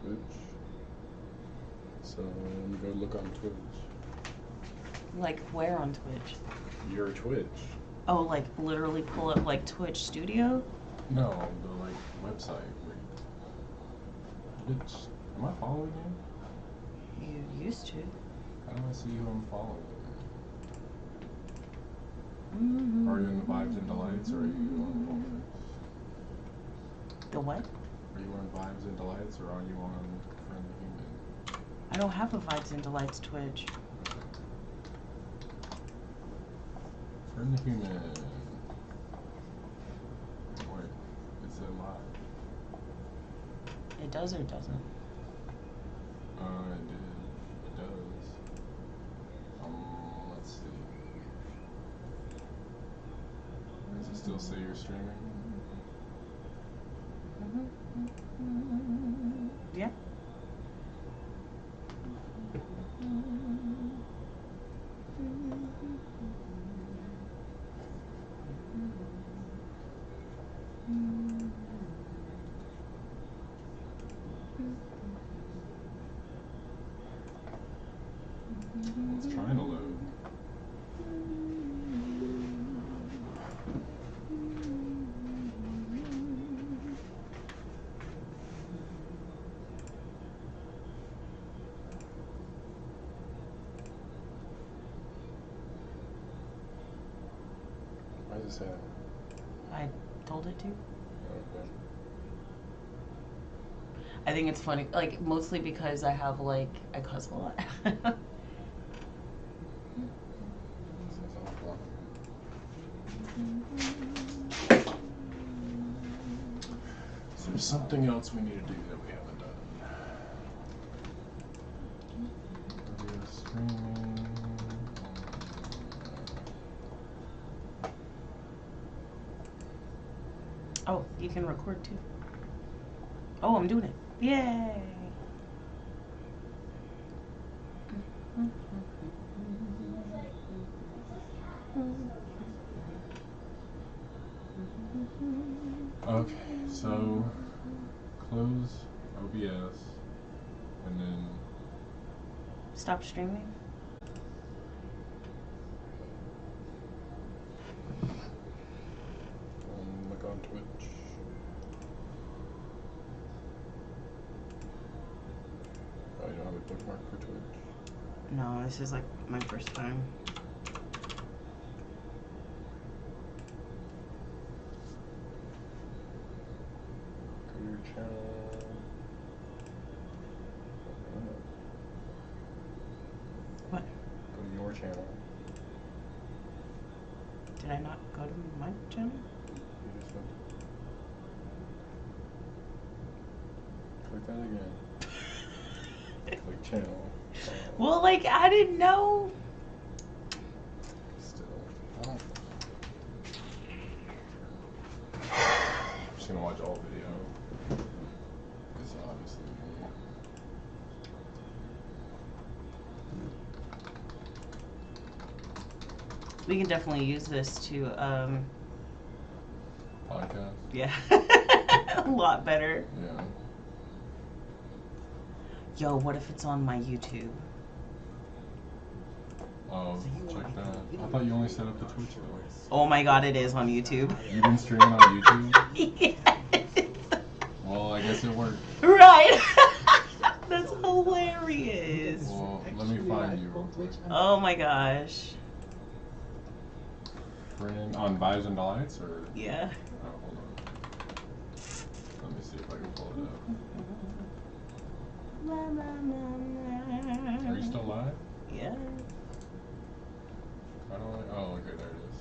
Twitch. So let me go look on Twitch. Like where on Twitch? Your Twitch. Oh, like literally pull up like Twitch Studio? No, the like website. Bitch, am I following you? You used to. How do I see who I'm following? Mm-hmm. Are you in the Vibes and Delights or are you on Wolfish? The what? Are you on Vibes and Delights or are you on Friendly Human? I don't have a Vibes and Delights Twitch. Friendly Human. Wait, it said live. It does or doesn't? It did. It does. Let's see. Does it still say you're streaming? Yeah. It's trying to load. Why does it say that? I told it to. Okay. I think it's funny, like mostly because I have like I cuss a lot. So there's something else we need to do that we haven't done. Video streaming. Oh, you can record too. Oh, I'm doing it. Yay! Okay, so close OBS and then Stop streaming. look on Twitch. Oh, you don't have a bookmark for Twitch? No, this is like my first time. Go to your channel. What? Go to your channel. Did I not go to my channel? You just went. Click that again. Click channel. Well, like I didn't know. Still. I don't. I'm just gonna watch all video. Because obviously. We can definitely use this to Podcast? yeah. A lot better. Yeah. Yo, what if it's on my YouTube? Oh, check that. I thought you only set up the Twitch though. Oh my god, it is on YouTube. You've been streaming on YouTube? Yes. Well, I guess it worked. Right. That's hilarious. Well, let me find you real quick. Oh my gosh. Friend on Vibes and Delights or? Yeah. Oh, hold on. Let me see if I can pull it up. Are you still live? Yeah. How do I? Oh, okay, there it is.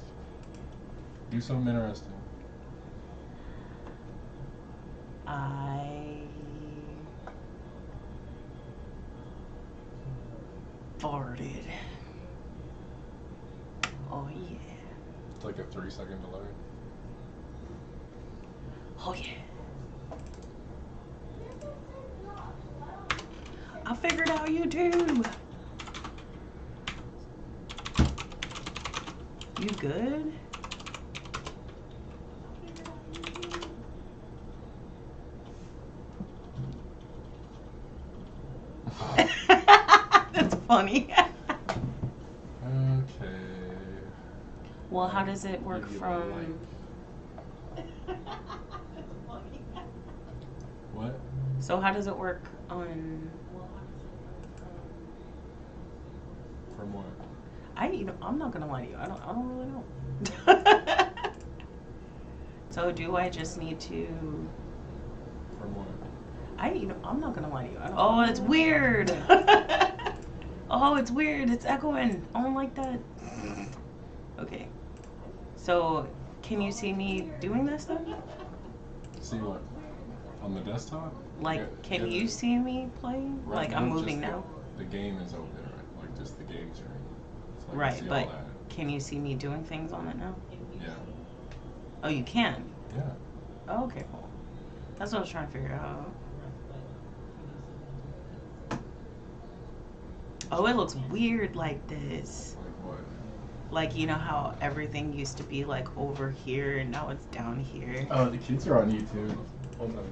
Do something interesting. I farted. Oh yeah. It's like a 3-second delay. Oh yeah. I figured out YouTube. You good? funny. Okay. Well, how does it work Give you a from? like. What? So how does it work on? From what? I'm not gonna lie to you. I don't really know. So do I just need to? From what? I'm not gonna lie to you. Oh, it's weird. Oh, it's weird. It's echoing. I don't like that. Okay. So, can you see me doing this then? See what? On the desktop? Like, can you see me playing? Right Like, I'm now, moving just now. The game is over there, right? Like just the game screen. So I can Right, see but all that. can you see me doing things on it now? Yeah. Oh, you can? Yeah. Oh, okay, cool. That's what I was trying to figure out. Oh, it looks weird like this. Like what? Like, you know how everything used to be like over here and now it's down here? Oh, the kids are on YouTube. Hold on.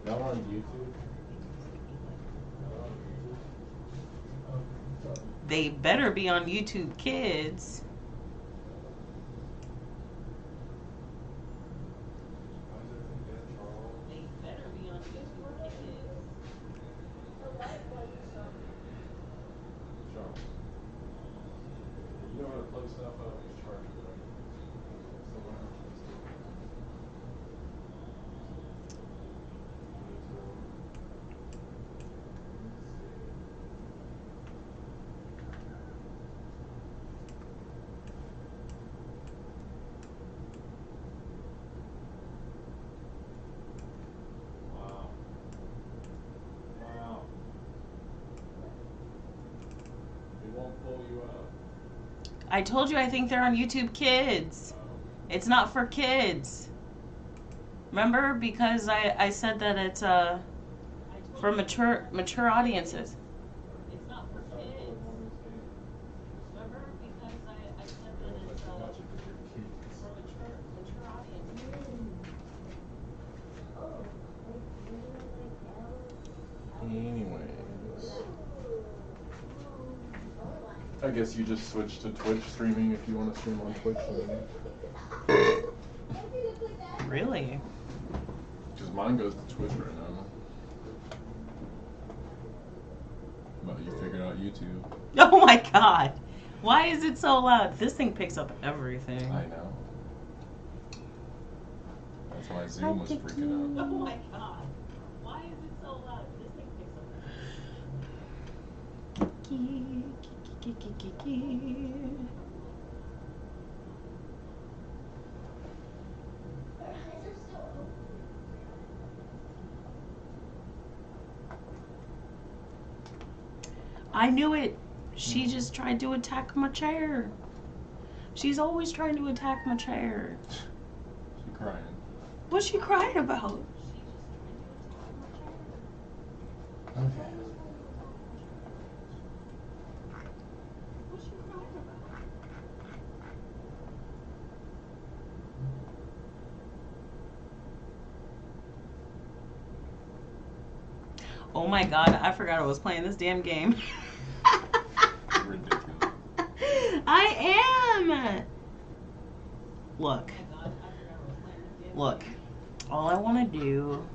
Y'all on YouTube? They better be on YouTube Kids. Charles. You know how to plug stuff up? Just charge it, right? Someone else has to. Wow. Wow. It won't pull you up. I told you I think they're on YouTube Kids. It's not for kids. Remember? Because I said that it's for mature audiences. It's not for kids. Remember? Because I said that it's for mature audiences. Anyways. I guess you just switch to Twitch streaming if you want to stream on Twitch. Really? Because mine goes to Twitch right now. But you figured out YouTube. Oh my god. Why is it so loud? This thing picks up everything. I know. That's why Zoom was freaking out. Oh my god. Why is it so loud? This thing picks up everything. I knew it. She just tried to attack my chair. She's always trying to attack my chair. She crying. What's she crying about? Okay. What's she crying about? Oh my god, I forgot I was playing this damn game. Ridiculous. I am! Look. Look. All I want to do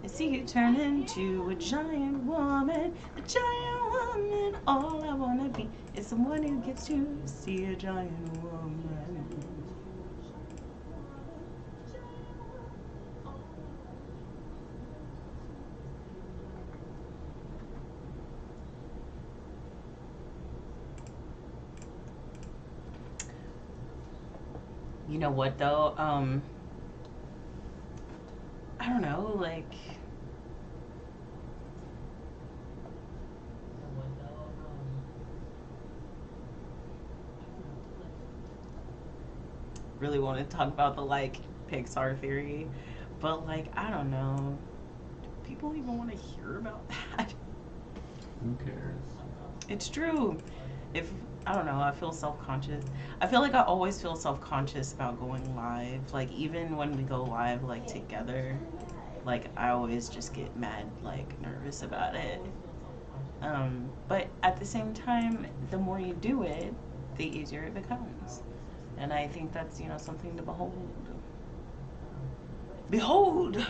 is see you turn into a giant woman. A giant woman. All I want to be is someone who gets to see a giant woman. You know what though? I don't know, like really want to talk about the like Pixar theory, but like I don't know. Do people even want to hear about that? Who cares? It's true. If I don't know, I feel self-conscious. I feel like I always feel self-conscious about going live. Like even when we go live like together, like I always just get mad, like nervous about it. But at the same time, the more you do it, the easier it becomes. And I think that's, something to behold. Behold!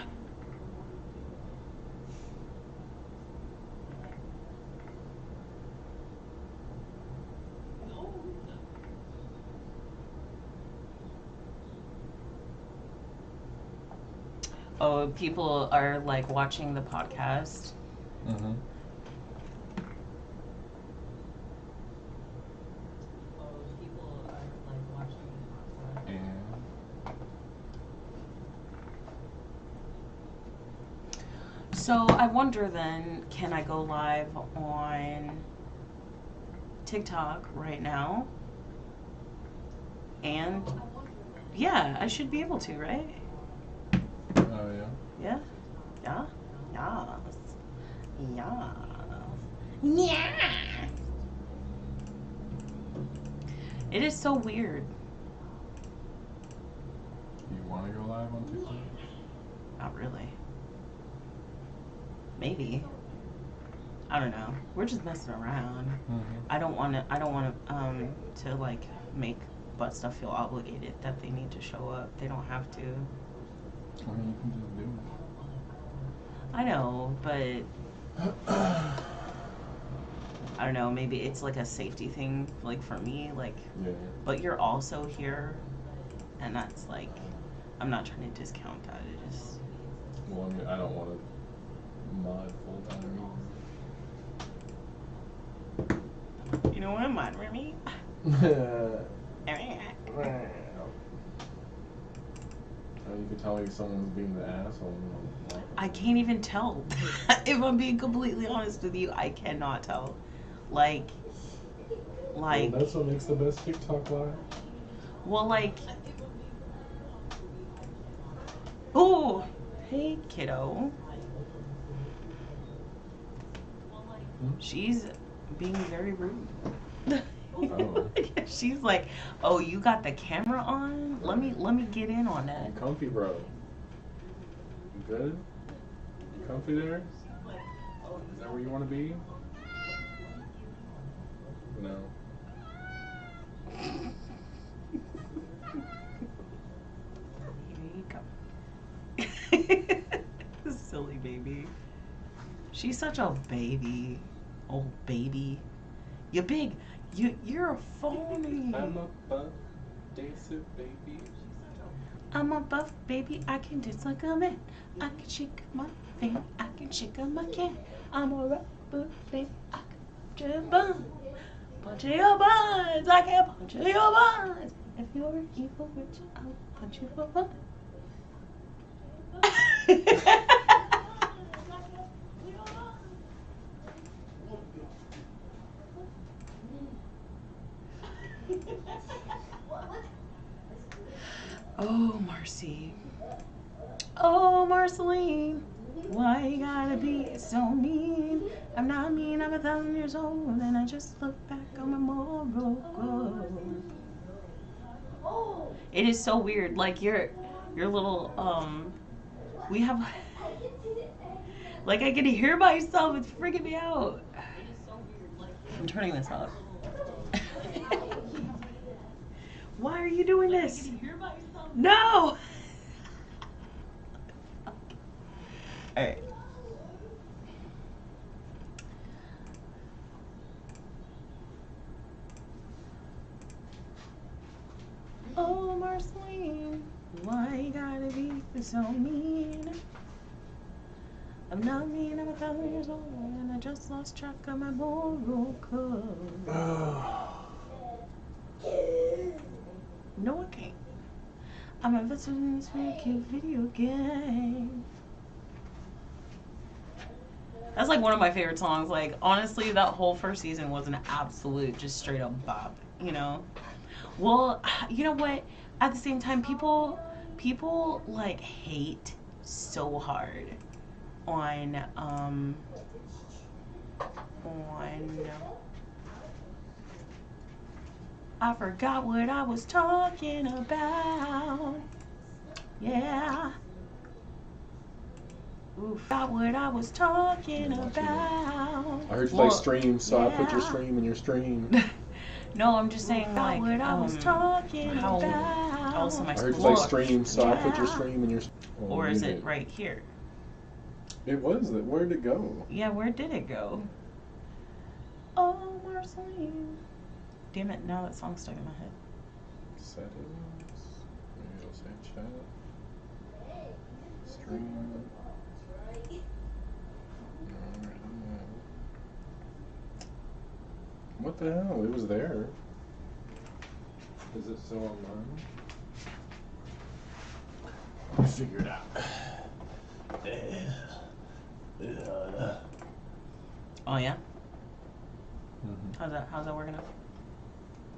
Oh, people are like watching the podcast. Mm-hmm. So I wonder then, can I go live on TikTok right now? And yeah, I should be able to, right? Oh, yeah. Yeah? Yeah? Yes. Yeah. Yeah. It is so weird. You want to go live on TikTok? Not really. Maybe. I don't know. We're just messing around. Mm-hmm. I don't want to like make butt stuff feel obligated that they need to show up. They don't have to. I mean, you can just do it. I know, but I don't know. Maybe it's like a safety thing, like for me, like. Yeah. But you're also here, and that's like, I'm not trying to discount that. It just. Well, I mean, I don't want to mod full time. You know what? Mod for me. You can tell me someone's being the asshole. I can't even tell. If I'm being completely honest with you, I cannot tell. Like. Well, that's what makes the best TikTok live. Well, like. Oh, hey, kiddo. She's being very rude. Oh. She's like, "Oh, you got the camera on? Let me get in on that." You comfy, bro? You good? You comfy there? Is that where you want to be? No. Here you go. Silly baby. She's such a baby. Oh, baby. You're big. You're a phony. I'm a buff dancer, baby. I'm a buff baby. I can dance like a man. I can shake my thing. I can shake my can. I'm a rapper baby. I can punch your bun. Punch your buns. I can punch your buns. If you're an evil witch, I'll punch you for fun. Oh, Marcy. Oh, Marceline. Why you gotta be so mean? I'm not mean, I'm 1,000 years old, and I just look back on my moral code. It is so weird. Like your little we have like I can hear myself. It's freaking me out. I'm turning this off. Why are you doing this? No. All right. Oh, Marceline, why you gotta be so mean? I'm not mean, I'm 1,000 years old, and I just lost track of my moral code. No, I can't. I'm invested in this wicked video game. That's like one of my favorite songs. Like, honestly, that whole first season was an absolute, just straight up bop, you know? Well, you know what? At the same time, people like hate so hard on I forgot what I was talking about. Yeah. Oof. Got what I was talking I'm watching it. about. I heard you like stream, so I put your yeah. stream in your stream. No, I'm just saying like what I was talking how about. else am I I heard supposed you to like look? stream, so I put your Yeah. stream in your. Or is it right here? It was. Where did it go? Yeah, where did it go? Oh, Marceline. Damn it, now that song's stuck in my head. Settings. Maybe it'll say chat. Stream. What the hell? It was there. Is it still online? I'll figure it out. Oh yeah? Mm-hmm. How's that working out?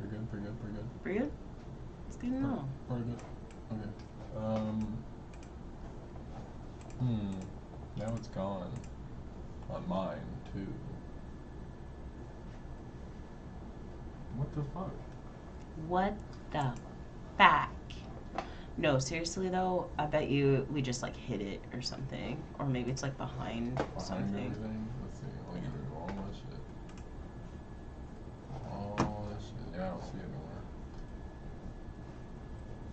Pretty good, pretty good, pretty good. Pretty good? It's good to know. Pretty good. Okay. Now it's gone. On mine, too. What the fuck? What the fuck? No, seriously though, I bet you we just like hit it or something. Or maybe it's like behind something. Everything? Let's see. I'll get rid of all that shit. All that shit. Yeah, I don't see it anymore.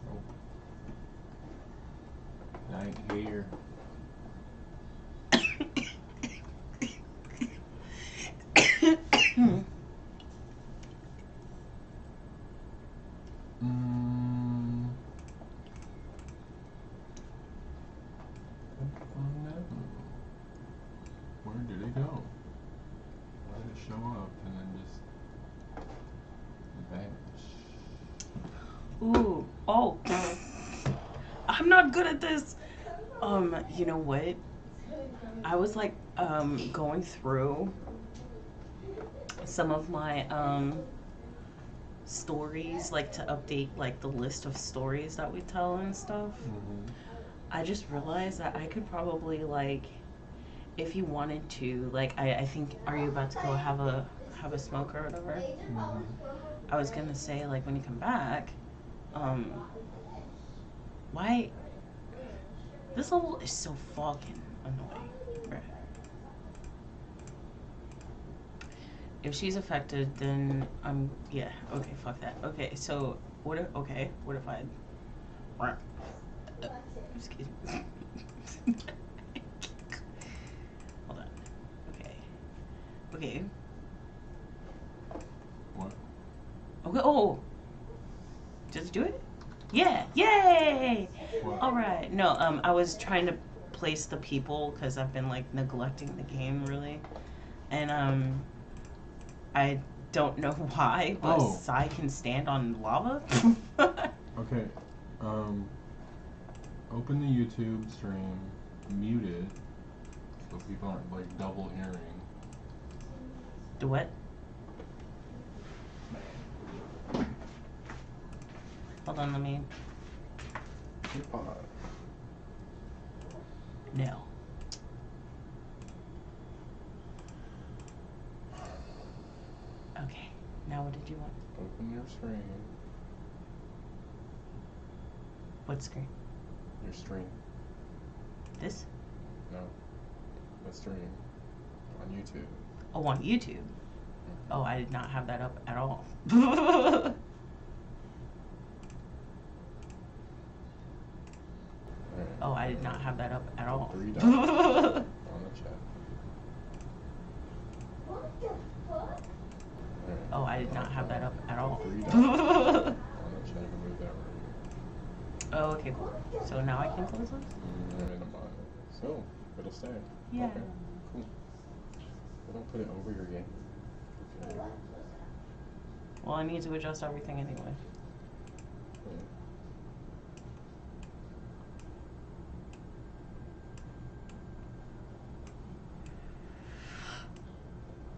Nope. I ain't here. Where did it go? Why did it show up and then just vanish? Ooh. Oh. I'm not good at this. You know what? I was like going through some of my stories, like to update like the list of stories that we tell and stuff. Mm-hmm. I just realized that I could probably like, if you wanted to, like I think, are you about to go have a smoke or whatever? Mm-hmm. I was gonna say like when you come back, why this level is so fucking annoying. Right. If she's affected, then yeah, okay, fuck that. Okay, so what if I excuse me. Hold on. Okay. What? Okay, oh. Just do it? Yeah, yay! What? Alright. No, I was trying to place the people because I've been like neglecting the game really. And I don't know why, but Sai can stand on lava. Okay. Open the YouTube stream, mute it, so people aren't like double hearing. Do what? Hold on, let me. No. Okay. Now what did you want? Open your screen. What screen? Your stream. This? No. The stream. On YouTube. Oh, on YouTube. Oh, I did not have that up at all. Oh, I did not have that up at all. 3 dots on the chat. Oh, I did not have that up at all. 3 dots on the chat. Move that right. Oh, okay, cool. So now I can close this? So, it'll stay. Yeah. Okay, cool. But don't put it over your game. Okay. Well, I need to adjust everything anyway.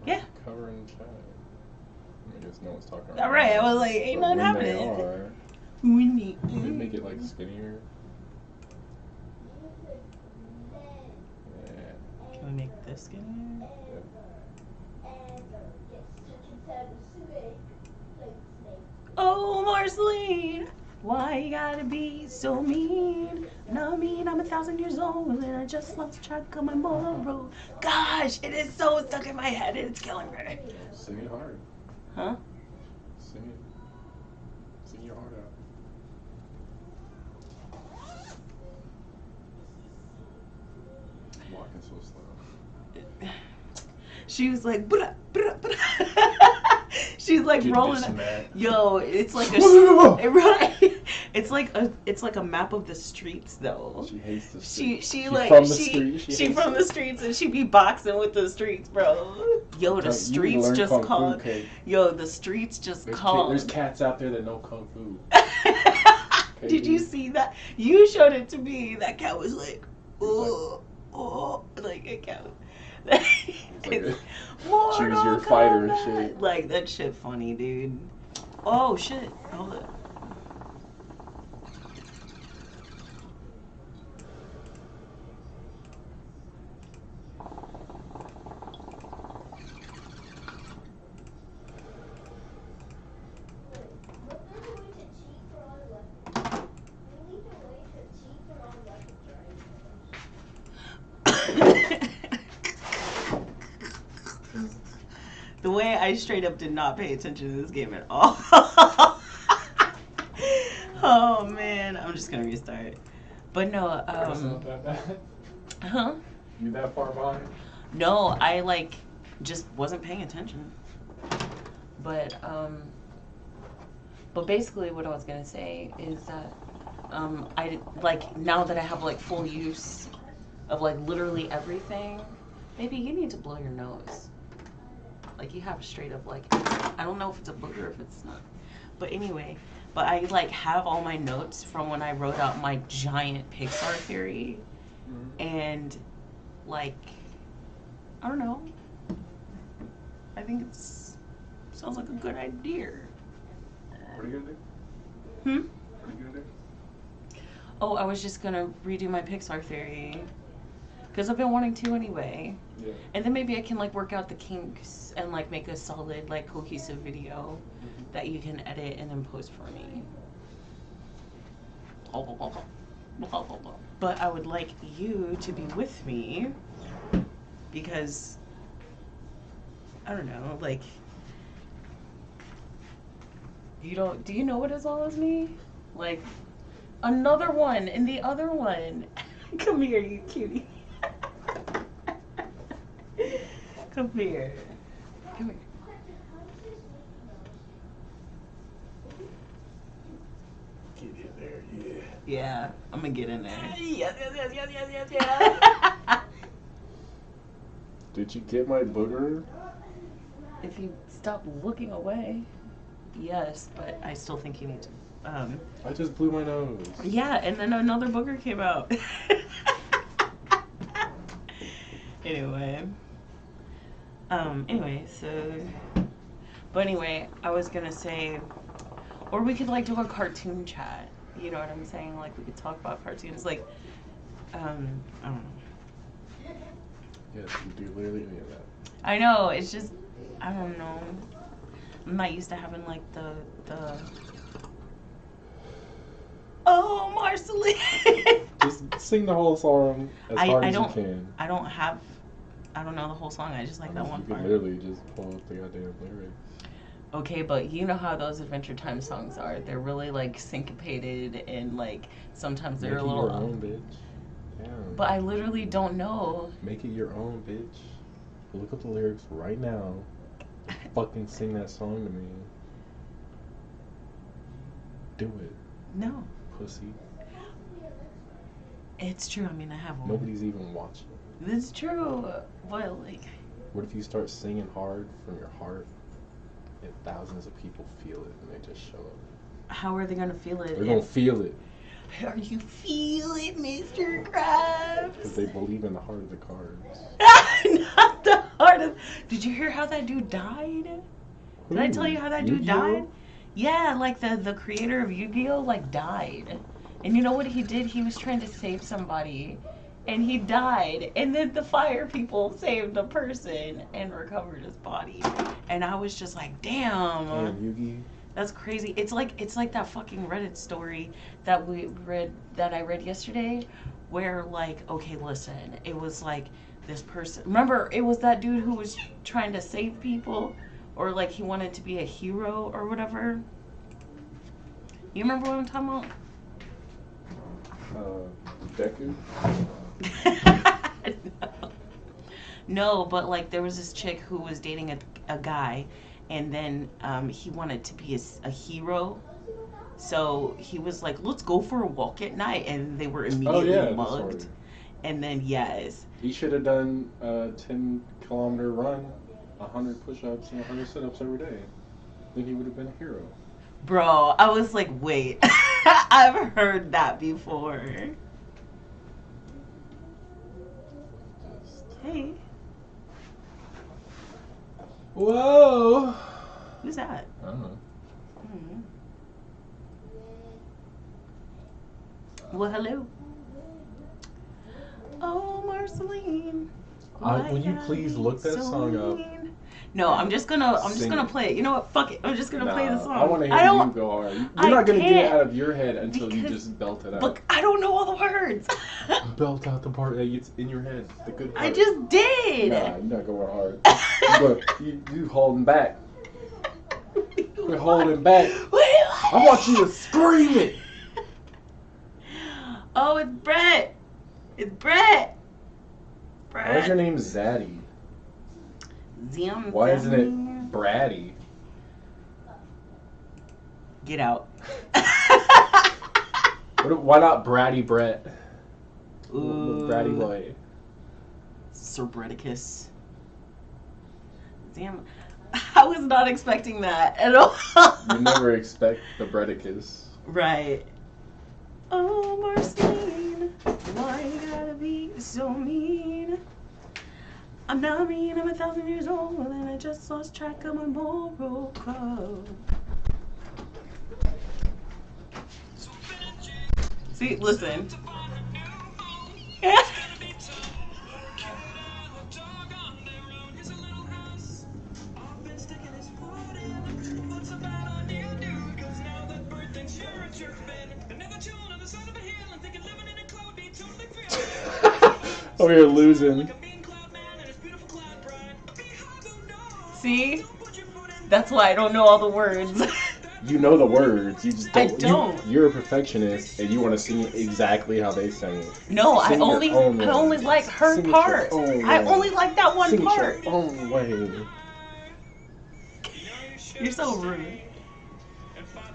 Yeah. Cover in chat. I guess no one's talking. All right, I was like, ain't nothing happening. Maybe make it like skinnier. Yeah. Can we make this skinnier? Oh, Marceline, why you gotta be so mean? No, I mean, I'm 1,000 years old and I just lost track of my moral. Gosh, it is so stuck in my head. It's killing me. Sing it hard. Huh? Sing it. Sing your heart out. Walking so slow. She was like, bruh, bruh, bruh. She's like Get rolling. this mad. Yo, it's like a right. It's like a map of the streets though. She hates the She streets. like from the she streets. she hates from it. the streets and she be boxing with the streets, bro. Yo, the You streets learn just kung fu, called. Kate. Yo, the streets just There's called. cats out there that know kung fu. Did you see that? You showed it to me. That cat was like, oh, oh, like a cat. It's Mortal choose your fighter and Kombat. shit. Like that shit funny, dude. Oh shit. Hold up. The way I straight up did not pay attention to this game at all. Oh man, I'm just gonna restart. But no, That's not that bad. huh? You that far behind? No, I like just wasn't paying attention. But basically what I was gonna say is that I like now that I have like full use of like literally everything. Maybe you need to blow your nose. Like you have a straight up like I don't know if it's a booger or if it's not. But anyway, but I like have all my notes from when I wrote out my giant Pixar theory. And like I don't know. I think it's sounds like a good idea. What are you gonna do? Hmm? What are you gonna do? Oh, I was just gonna redo my Pixar theory. Because I've been wanting to anyway. Yeah. And then maybe I can like work out the kinks and like make a solid like cohesive video that you can edit and then post for me. But I would like you to be with me because I don't know, like do you know what as well as me? Like another one and the other one. Come here, you cutie. Come here. Come here. Get in there, yeah. Yeah, I'm gonna get in there. Yes. Did you get my booger? If you stop looking away. Yes, but I still think you need to. I just blew my nose. Yeah, and then another booger came out. Anyway. But anyway, I was gonna say, or we could like do a cartoon chat. You know what I'm saying? Like we could talk about cartoons. Like, I don't know. Yes, you do literally any of that. I know. It's just, I don't know. I'm not used to having like the. Oh, Marceline. Just sing the whole song as hard as you can. I don't know the whole song. I just like that one You can part. literally just pull up the goddamn lyrics. Okay, but you know how those Adventure Time songs are. They're really like syncopated and like sometimes they're Make a it little. your own, bitch. Damn. But I literally don't know. Make it your own, bitch. Look up the lyrics right now. Fucking sing that song to me. Do it, No, pussy. it's true. I mean, I have one. Nobody's even watching. It's true. But like, What if you start singing hard from your heart and thousands of people feel it and they just show up? how are they gonna feel it? They're gonna feel it Are you feel it, Mr. because Krabs? they believe in the heart of the cards. Not the heart of. Did you hear how that dude died? Did I tell you how that dude Yu-Gi-Oh? died? Yeah, like the creator of Yu-Gi-Oh like died. And you know what he did? He was trying to save somebody and he died. And then the fire people saved the person and recovered his body. And I was just like, damn. Damn, Yugi. That's crazy. It's like that fucking Reddit story that I read yesterday, where like, okay, listen, it was like this person. Remember, it was that dude who was trying to save people, or like he wanted to be a hero or whatever. You remember what I'm talking Deku? about? No, but like there was this chick who was dating a guy, and then he wanted to be a hero. So he was like, let's go for a walk at night. And they were Oh immediately yeah, the mugged. story. And then, yes. He should have done a 10-kilometer run, 100 push-ups, and 100 sit-ups every day. Then he would have been a hero. Bro, I was like, wait. I've heard that before. Hey, Whoa! who's that? I don't know. Hmm. Well, hello. Oh, Marceline. Will you please look that song up? No, I'm just gonna Sing it. play it. You know what? Fuck it. I'm just gonna play the song. I want to hear don't, you go hard. You're I not gonna get it can't, out of your head until you because- just belt it out. Look, I don't know all the words. Belt out the part that it's in your head. The good part. I just did. Nah, you're not going hard. you holding back. You're holding back. I want you to scream it. Oh, it's Brett. It's Brett. Why is your name Zaddy? Zim. Why isn't it Bratty? Get out. Why not Bratty Brett? Ooh. Bratty boy. Sir Bretticus. Damn. I was not expecting that at all. You never expect the Bretticus. Right. Oh, Marceline, why you gotta be so mean? I'm not mean, I'm 1,000 years old, and I just lost track of my moral code. See, listen. Oh, you're losing. See? That's why I don't know all the words. You know the words. You just don't. I don't. You're a perfectionist, and you want to sing it exactly how they sang it. No, I Sing your only own way. like her Sing it part. your own I way. only like that one Sing part. it your own way. You're so rude.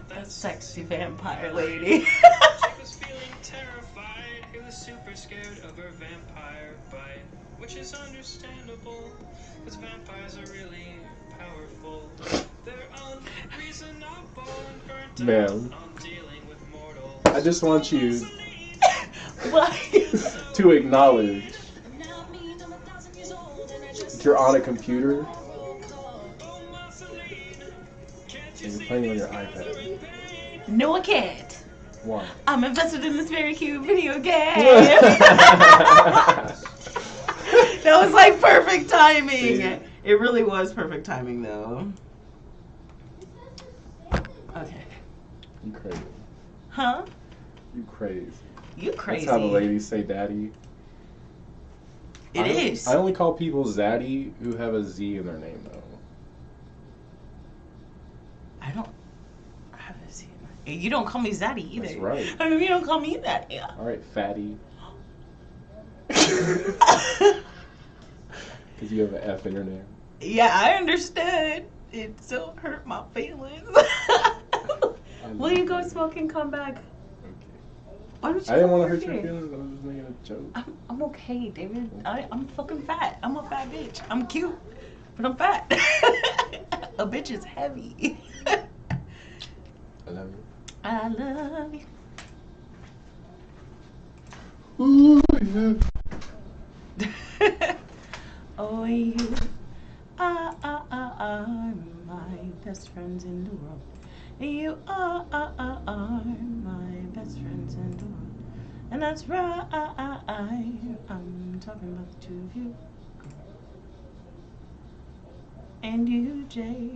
That sexy vampire lady. She was feeling terrified. He was super scared of her vampire bite, which is understandable, because vampires are really powerful. They're unreasonable and burnt out Ma'am. on dealing with mortals. I just want you Why? to acknowledge that you're on a computer and you're playing on your iPad. No, I can't. Why? I'm invested in this very cute video game. That was like perfect timing. See? It really was perfect timing, though. Okay. You crazy. Huh? You crazy. You crazy. That's how the ladies say daddy. It is. I only call people zaddy who have a Z in their name, though. I don't have a Z. You don't call me Zaddy either. That's right. I mean, you don't call me that. Yeah. All right, fatty. Because you have an F in your name. Yeah, I understood. It still hurt my feelings. Will you go smoke and come back? Okay. Why don't you I didn't come want to over hurt your here? feelings. I was just making a joke. I'm okay, David. I'm fucking fat. I'm a fat bitch. I'm cute, but I'm fat. A bitch is heavy. I love you. I love you. Ooh, yeah. Oh, you are my best friends in the world. You are my best friends in the world. And that's right. I'm talking about the two of you. And you, Jay.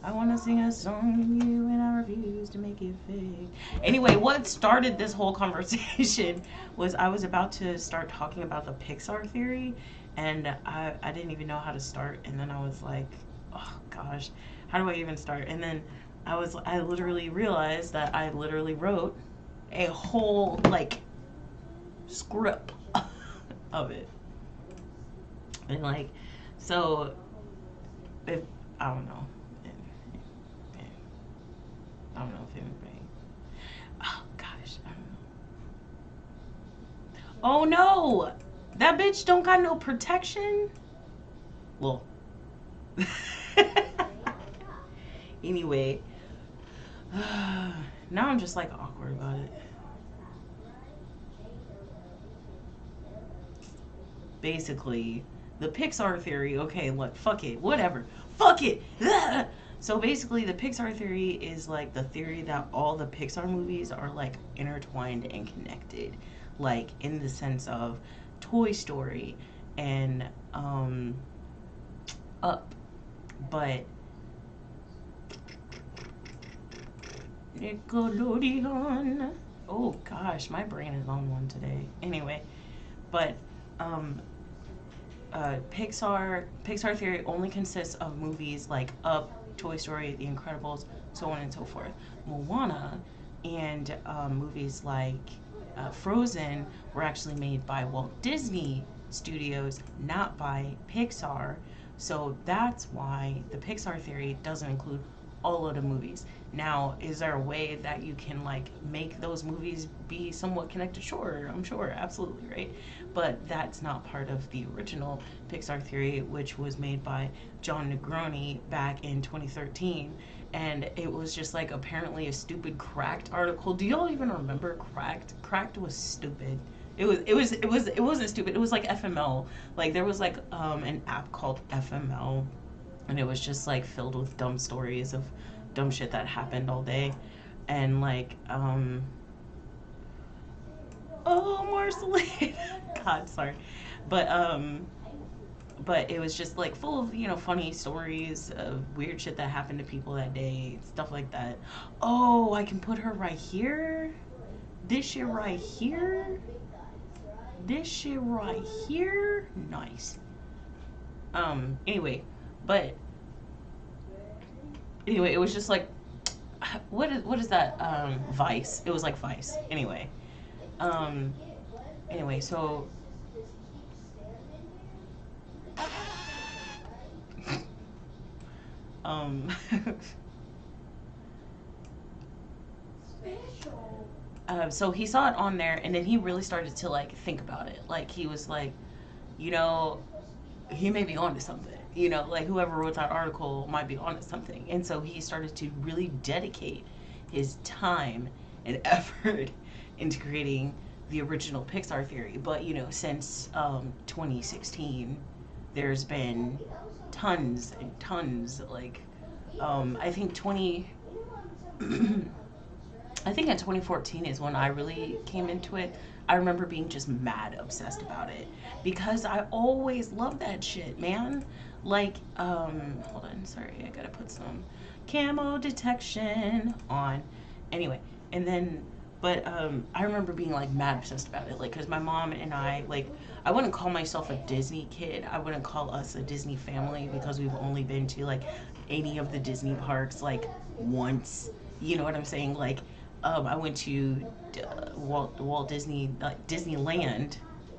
I want to sing a song to you and I refuse to make it fake. Anyway, what started this whole conversation was I was about to start talking about the Pixar theory, and I didn't even know how to start, and then I was like, oh gosh, how do I even start? And then I literally realized that I literally wrote a whole like script of it. And like, so if I don't know. I don't know if anybody. Oh gosh, I don't know. Oh no, that bitch don't got no protection. Well, anyway, now I'm just like awkward about it. Basically, the Pixar theory. Okay, look, fuck it, whatever, fuck it. So basically, the Pixar theory is like the theory that all the Pixar movies are like intertwined and connected, like in the sense of Toy Story and Up, but Nickelodeon. Oh gosh, my brain is on one today. Anyway, but Pixar theory only consists of movies like Up, Toy Story, The Incredibles, so on and so forth. Moana and movies like Frozen were actually made by Walt Disney Studios, not by Pixar. So that's why the Pixar theory doesn't include all of the movies. Now, is there a way that you can like make those movies be somewhat connected? Sure, I'm sure, absolutely, right? But that's not part of the original Pixar theory, which was made by John Negroni back in 2013, and it was just like apparently a stupid Cracked article. Do y'all even remember Cracked? Cracked was stupid. It wasn't stupid. It was like FML. Like there was like an app called FML, and it was just like filled with dumb stories of dumb shit that happened all day, and like oh Marceline, God, sorry, but it was just like full of, you know, funny stories of weird shit that happened to people that day, stuff like that. Oh, I can put her right here. This shit right here. This shit right here. Nice. Anyway, but anyway, it was just like, what is that? Vice. It was like Vice. Anyway, so so he saw it on there, and then he really started to like think about it. Like he was like, you know, he may be onto something. You know, like whoever wrote that article might be onto something. And so he started to really dedicate his time and effort into creating the original Pixar theory. But, you know, since 2016, there's been tons and tons, like, I think I think in 2014 is when I really came into it. I remember being just mad obsessed about it because I always loved that shit, man. Like, hold on, sorry, I gotta put some camo detection on. Anyway, and then, but I remember being like mad obsessed about it, like, cause my mom and I, like, I wouldn't call myself a Disney kid. I wouldn't call us a Disney family because we've only been to like any of the Disney parks like once. You know what I'm saying? Like, I went to Walt Disney, Disneyland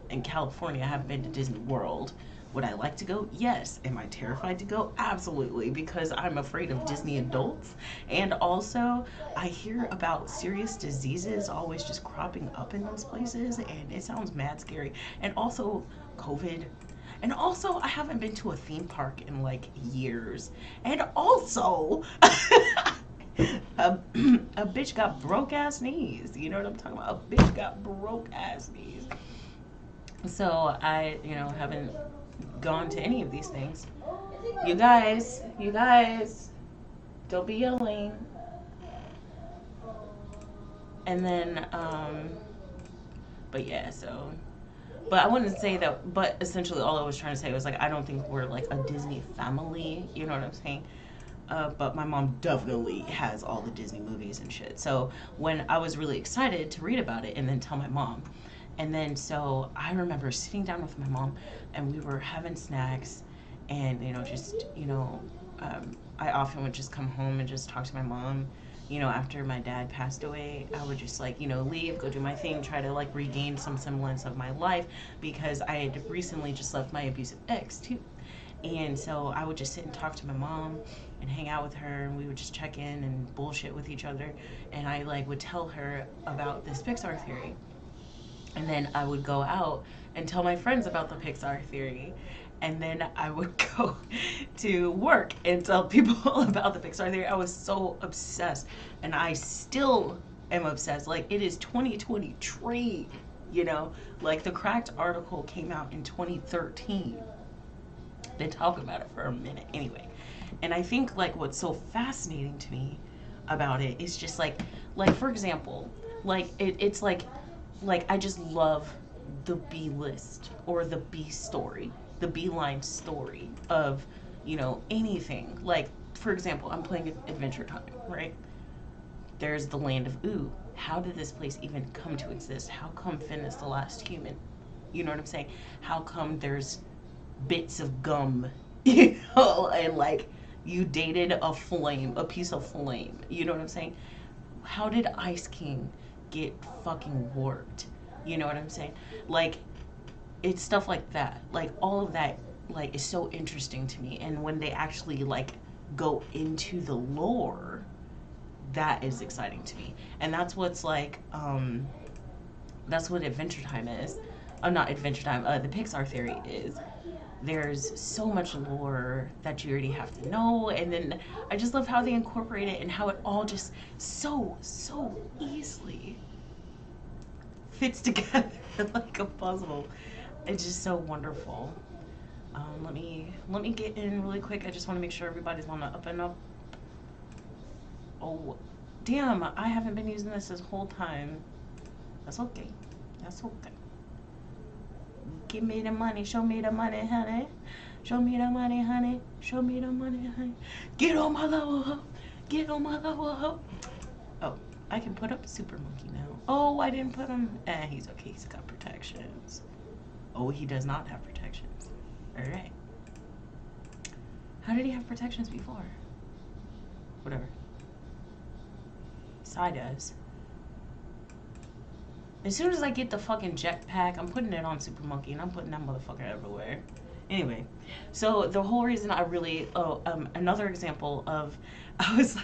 in California. I haven't been to Disney World. Would I like to go? Yes. Am I terrified to go? Absolutely, because I'm afraid of Disney adults. And also, I hear about serious diseases always just cropping up in those places, and it sounds mad scary. And also, COVID. And also, I haven't been to a theme park in like years. And also, a bitch got broke ass knees. You know what I'm talking about? A bitch got broke ass knees. So I, you know, haven't gone to any of these things. You guys, don't be yelling. And then, but yeah, so, but I wouldn't say that, but essentially all I was trying to say was like, I don't think we're like a Disney family, you know what I'm saying? but my mom definitely has all the Disney movies and shit. So when I was really excited to read about it and then tell my mom, and then so I remember sitting down with my mom and we were having snacks, and just I often would just come home and just talk to my mom. After my dad passed away, I would just leave, go do my thing, try to regain some semblance of my life, because I had recently just left my abusive ex too. And so I would just sit and talk to my mom and hang out with her, and we would just check in and bullshit with each other. And I would tell her about this Pixar theory. And then I would go out and tell my friends about the Pixar theory. And then I would go to work and tell people about the Pixar theory. I was so obsessed. And I still am obsessed. It is 2023, the Cracked article came out in 2013. Been talking about it for a minute anyway. And I think what's so fascinating to me about it is just for example, it's I just love the B list or the B story, the B-line story of anything. For example, I'm playing Adventure Time, right? There's the land of Ooh. How did this place even come to exist? How come Finn is the last human? You know what I'm saying? How come there's bits of gum, and you dated a piece of flame, you know what I'm saying? How did Ice King get fucking warped? You know what I'm saying? It's stuff like that. All of that is so interesting to me. And when they actually go into the lore, that is exciting to me. And that's what's that's what Adventure Time is. Not Adventure Time, the Pixar theory is. There's so much lore that you already have to know, and then I just love how they incorporate it and how it all just so easily fits together like a puzzle. It's just so wonderful. Let me get in really quick. I just want to make sure everybody's on the up and up. Oh, damn! I haven't been using this whole time. That's okay. That's okay. Give me the money, show me the money, honey. Show me the money, honey. Show me the money, honey. Get on my level, ho. Get on my level, ho. Oh, I can put up Super Monkey now. Oh, I didn't put him. He's okay. He's got protections. Oh, he does not have protections. All right. How did he have protections before? Whatever. Psy does. As soon as I get the fucking jetpack, I'm putting it on Super Monkey, and I'm putting that motherfucker everywhere. Anyway, so the whole reason I really, another example of, I was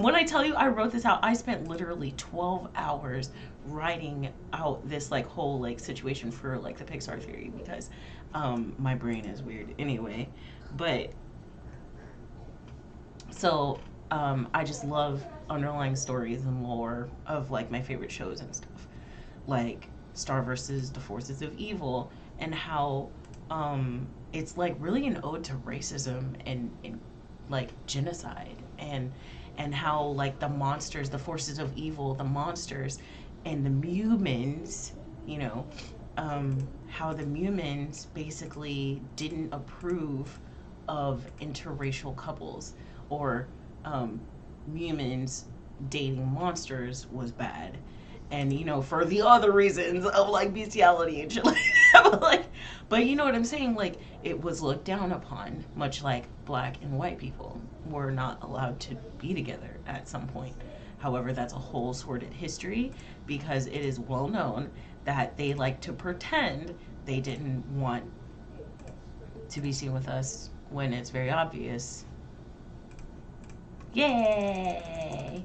when I tell you I wrote this out, I spent literally 12 hours writing out this whole situation for the Pixar theory, because my brain is weird anyway. But so I just love underlying stories and lore of my favorite shows and stuff, like Star versus the Forces of Evil, and how it's really an ode to racism and genocide, and how the monsters, the forces of evil, the monsters, and the Mumins, how the Mumins basically didn't approve of interracial couples, or Mumins dating monsters was bad. And for the other reasons of bestiality and shit like that. But you know what I'm saying? It was looked down upon, much like black and white people were not allowed to be together at some point. However, that's a whole sordid history, because it is well known that they like to pretend they didn't want to be seen with us when it's very obvious. Yay!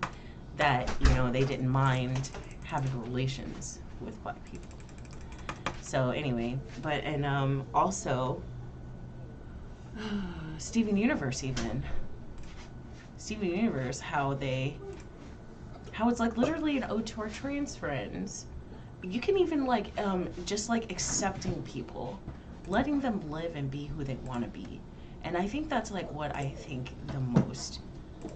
That, they didn't mind having relations with black people. So anyway, and also Steven Universe, Steven Universe, how it's literally an ode to our trans friends. You can even just accepting people, letting them live and be who they want to be. And I think that's what I think the most,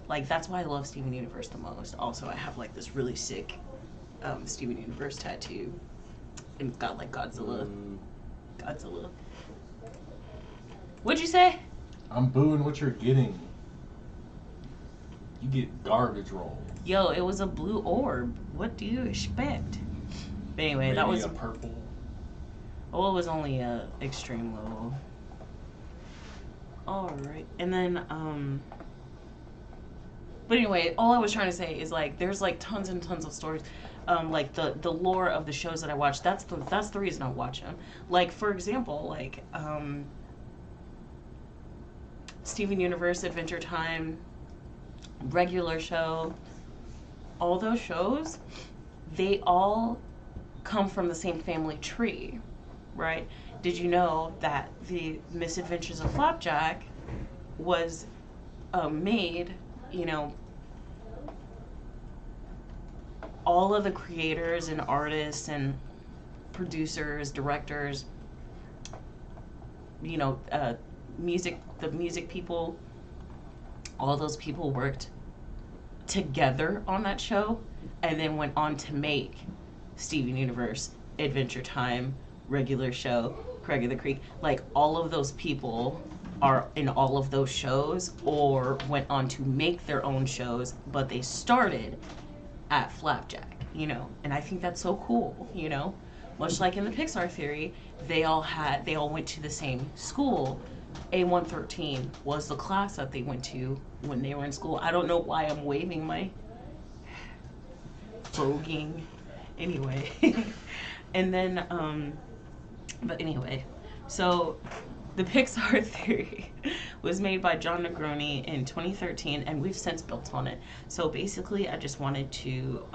that's why I love Steven Universe the most. Also, I have this really sick Steven Universe tattoo, and it's got Godzilla. What'd you say? I'm booing what you're getting. You get garbage rolls. Yo, it was a blue orb. What do you expect? But anyway, Maybe that was a purple. well, it was only a extreme level. All right, and then but anyway, all I was trying to say is like there's like tons and tons of stories, like the lore of the shows that I watch. That's the reason I watch them. Like for example, like Steven Universe, Adventure Time, Regular Show, all those shows, they all come from the same family tree, right? Did you know that the Misadventures of Flapjack was made, you know, all of the creators and artists and producers, directors, you know, the music people, all those people worked together on that show and then went on to make Steven Universe, Adventure Time, Regular Show, Craig of the Creek. Like all of those people are in all of those shows or went on to make their own shows, but they started at Flapjack, you know, and I think that's so cool, you know, much like in the Pixar theory, they all went to the same school. A113 was the class that they went to when they were in school. I don't know why I'm waving my voguing anyway. And then but anyway, so the Pixar theory was made by John Negroni in 2013, and we've since built on it. So basically, I just wanted to,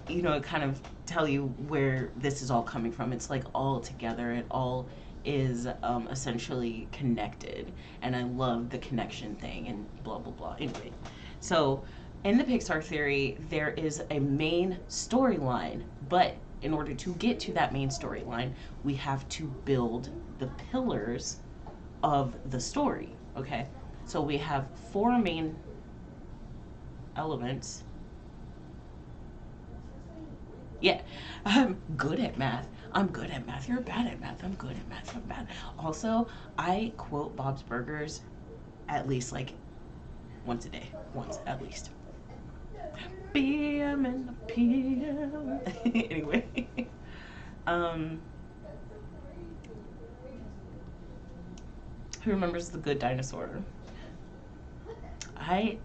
you know, kind of tell you where this is all coming from. It's like all together. It all is essentially connected, and I love the connection thing and blah, blah, blah. Anyway, so in the Pixar theory, there is a main storyline, but in order to get to that main storyline, we have to build the pillars of the story, okay? So we have 4 main elements. Yeah, I'm good at math. I'm good at math. You're bad at math. I'm good at math. I'm bad. Also, I quote Bob's Burgers at least like once a day. Once, at least. PM and the PM. Anyway. Who remembers The Good Dinosaur? I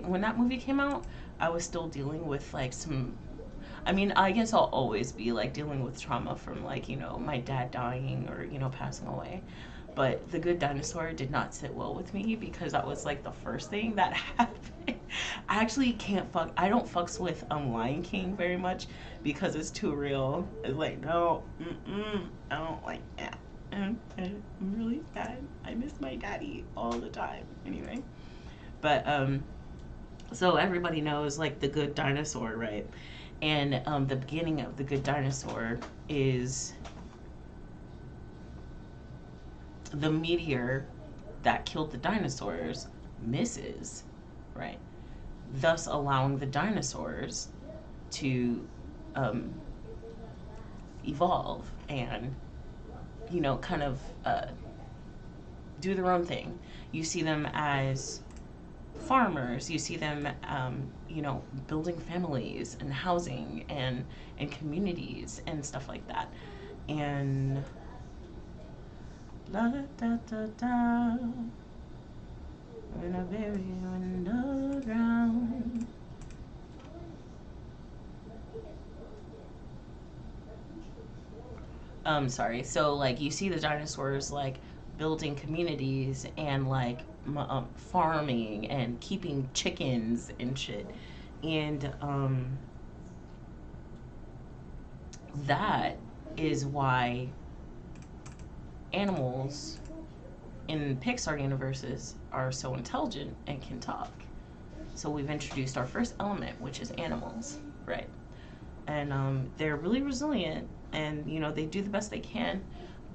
when that movie came out, I was still dealing with like some, I mean, I guess I'll always be like dealing with trauma from like, you know, my dad dying or, you know, passing away. But The Good Dinosaur did not sit well with me because that was like the first thing that happened. I actually I don't fucks with Lion King very much because it's too real. It's like, no, I don't like that. I'm really sad. I miss my daddy all the time. Anyway, but so everybody knows like The Good Dinosaur, right? And the beginning of The Good Dinosaur is the meteor that killed the dinosaurs misses, right? Thus allowing the dinosaurs to evolve and, you know, kind of do their own thing. You see them as farmers, you see them, you know, building families and housing and communities and stuff like that. And la da da da da, when I bury you in the ground. Sorry. So like you see the dinosaurs like building communities and like farming and keeping chickens and shit, and that is why animals in Pixar universes are so intelligent and can talk. So we've introduced our first element, which is animals, right? And they're really resilient, and you know they do the best they can.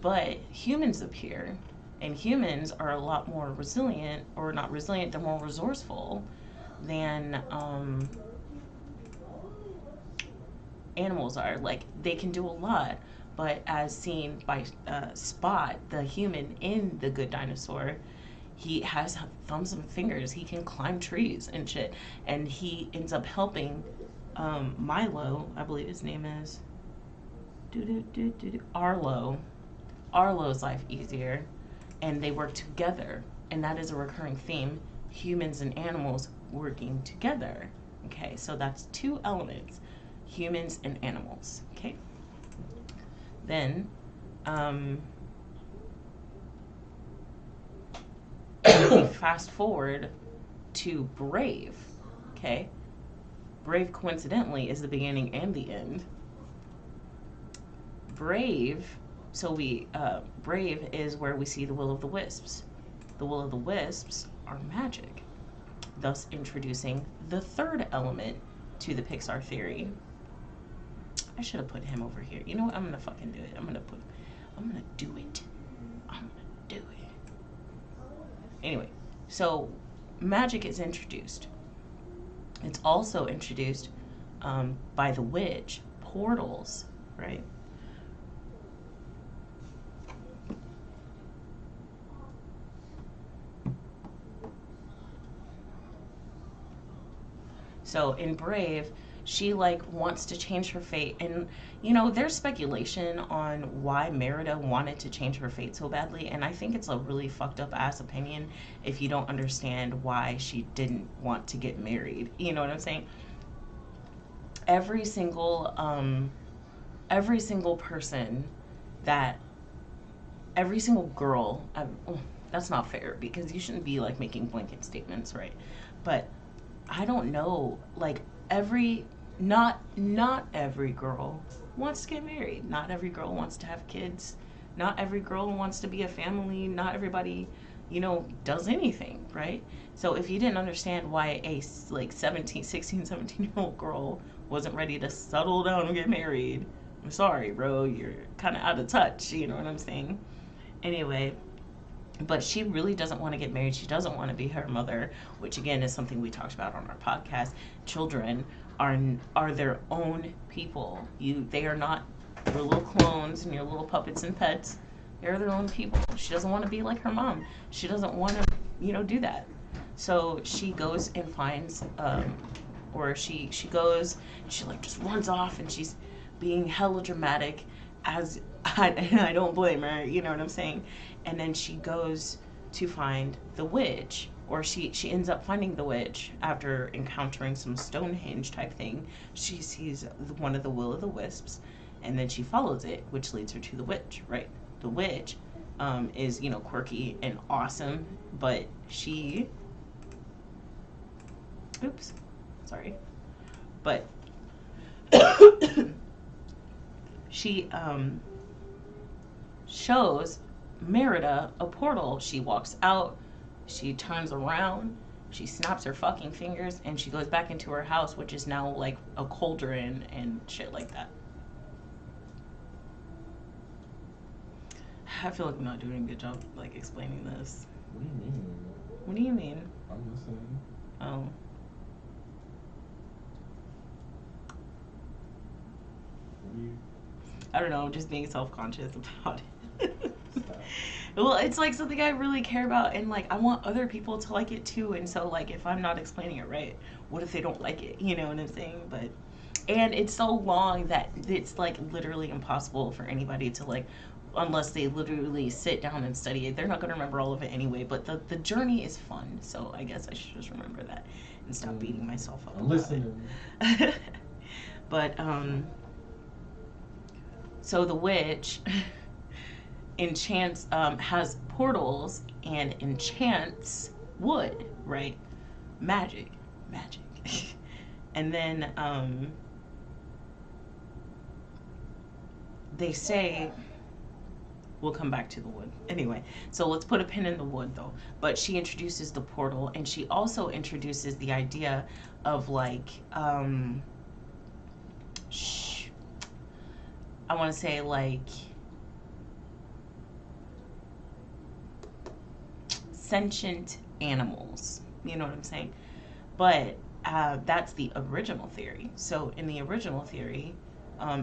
But humans appear, and humans are a lot more resilient, or not resilient, they're more resourceful than animals are. Like they can do a lot, but as seen by Spot, the human in The Good Dinosaur, He has thumbs and fingers. He can climb trees and shit. And he ends up helping Milo, I believe his name is Arlo. Arlo's life easier. And they work together. And that is a recurring theme. Humans and animals working together. Okay, so that's two elements. Humans and animals. Okay. Then fast forward to Brave. Okay. Brave coincidentally is the beginning and the end. Brave, so Brave is where we see the will of the wisps. The will of the wisps are magic, thus introducing the third element to the Pixar theory. I should have put him over here. You know what? I'm gonna fucking do it. I'm gonna do it. Anyway, so magic is introduced. It's also introduced by the witch, portals, right? So in Brave, she like wants to change her fate, and you know there's speculation on why Merida wanted to change her fate so badly, and I think it's a really fucked up ass opinion if you don't understand why she didn't want to get married. You know what I'm saying? Every single person that every single girl, that's not fair because you shouldn't be like making blanket statements, right? But I don't know, like not every girl wants to get married. Not every girl wants to have kids. Not every girl wants to be a family. Not everybody, you know, does anything, right? So if you didn't understand why a like 16-17-year-old girl wasn't ready to settle down and get married, I'm sorry, bro, you're kind of out of touch, you know what I'm saying? Anyway, but she really doesn't want to get married. She doesn't want to be her mother, which again is something we talked about on our podcast. Children are their own people. They are not your little clones and your little puppets and pets. They're their own people. She doesn't want to be like her mom. She doesn't want to, you know, do that. So she goes and finds, or she goes, she like just runs off, and she's being hella dramatic, and I don't blame her, you know what I'm saying? And then she goes to find the witch, or she ends up finding the witch after encountering some Stonehenge type thing. She sees one of the will of the wisps, and then she follows it, which leads her to the witch, right? The witch is, you know, quirky and awesome, but she, but she shows Merida a portal. She walks out, she turns around, she snaps her fucking fingers, and she goes back into her house, which is now like a cauldron and shit like that. I feel like I'm not doing a good job like explaining this. What do you mean? What do you mean? I'm listening. Oh. I don't know, just being self-conscious about it. Well, it's like something I really care about, and like I want other people to like it too, and so like if I'm not explaining it right, what if they don't like it, you know what I'm saying? But and it's so long that it's like literally impossible for anybody to like, unless they literally sit down and study it, they're not going to remember all of it anyway. But the journey is fun, so I guess I should just remember that and stop beating myself up. I'm listening. But so the witch enchants, has portals and enchants wood, right? Magic. And then they say, we'll come back to the wood. Anyway, so let's put a pin in the wood though. But she introduces the portal, and she also introduces the idea of like, I want to say like sentient animals, you know what I'm saying? But that's the original theory. So in the original theory,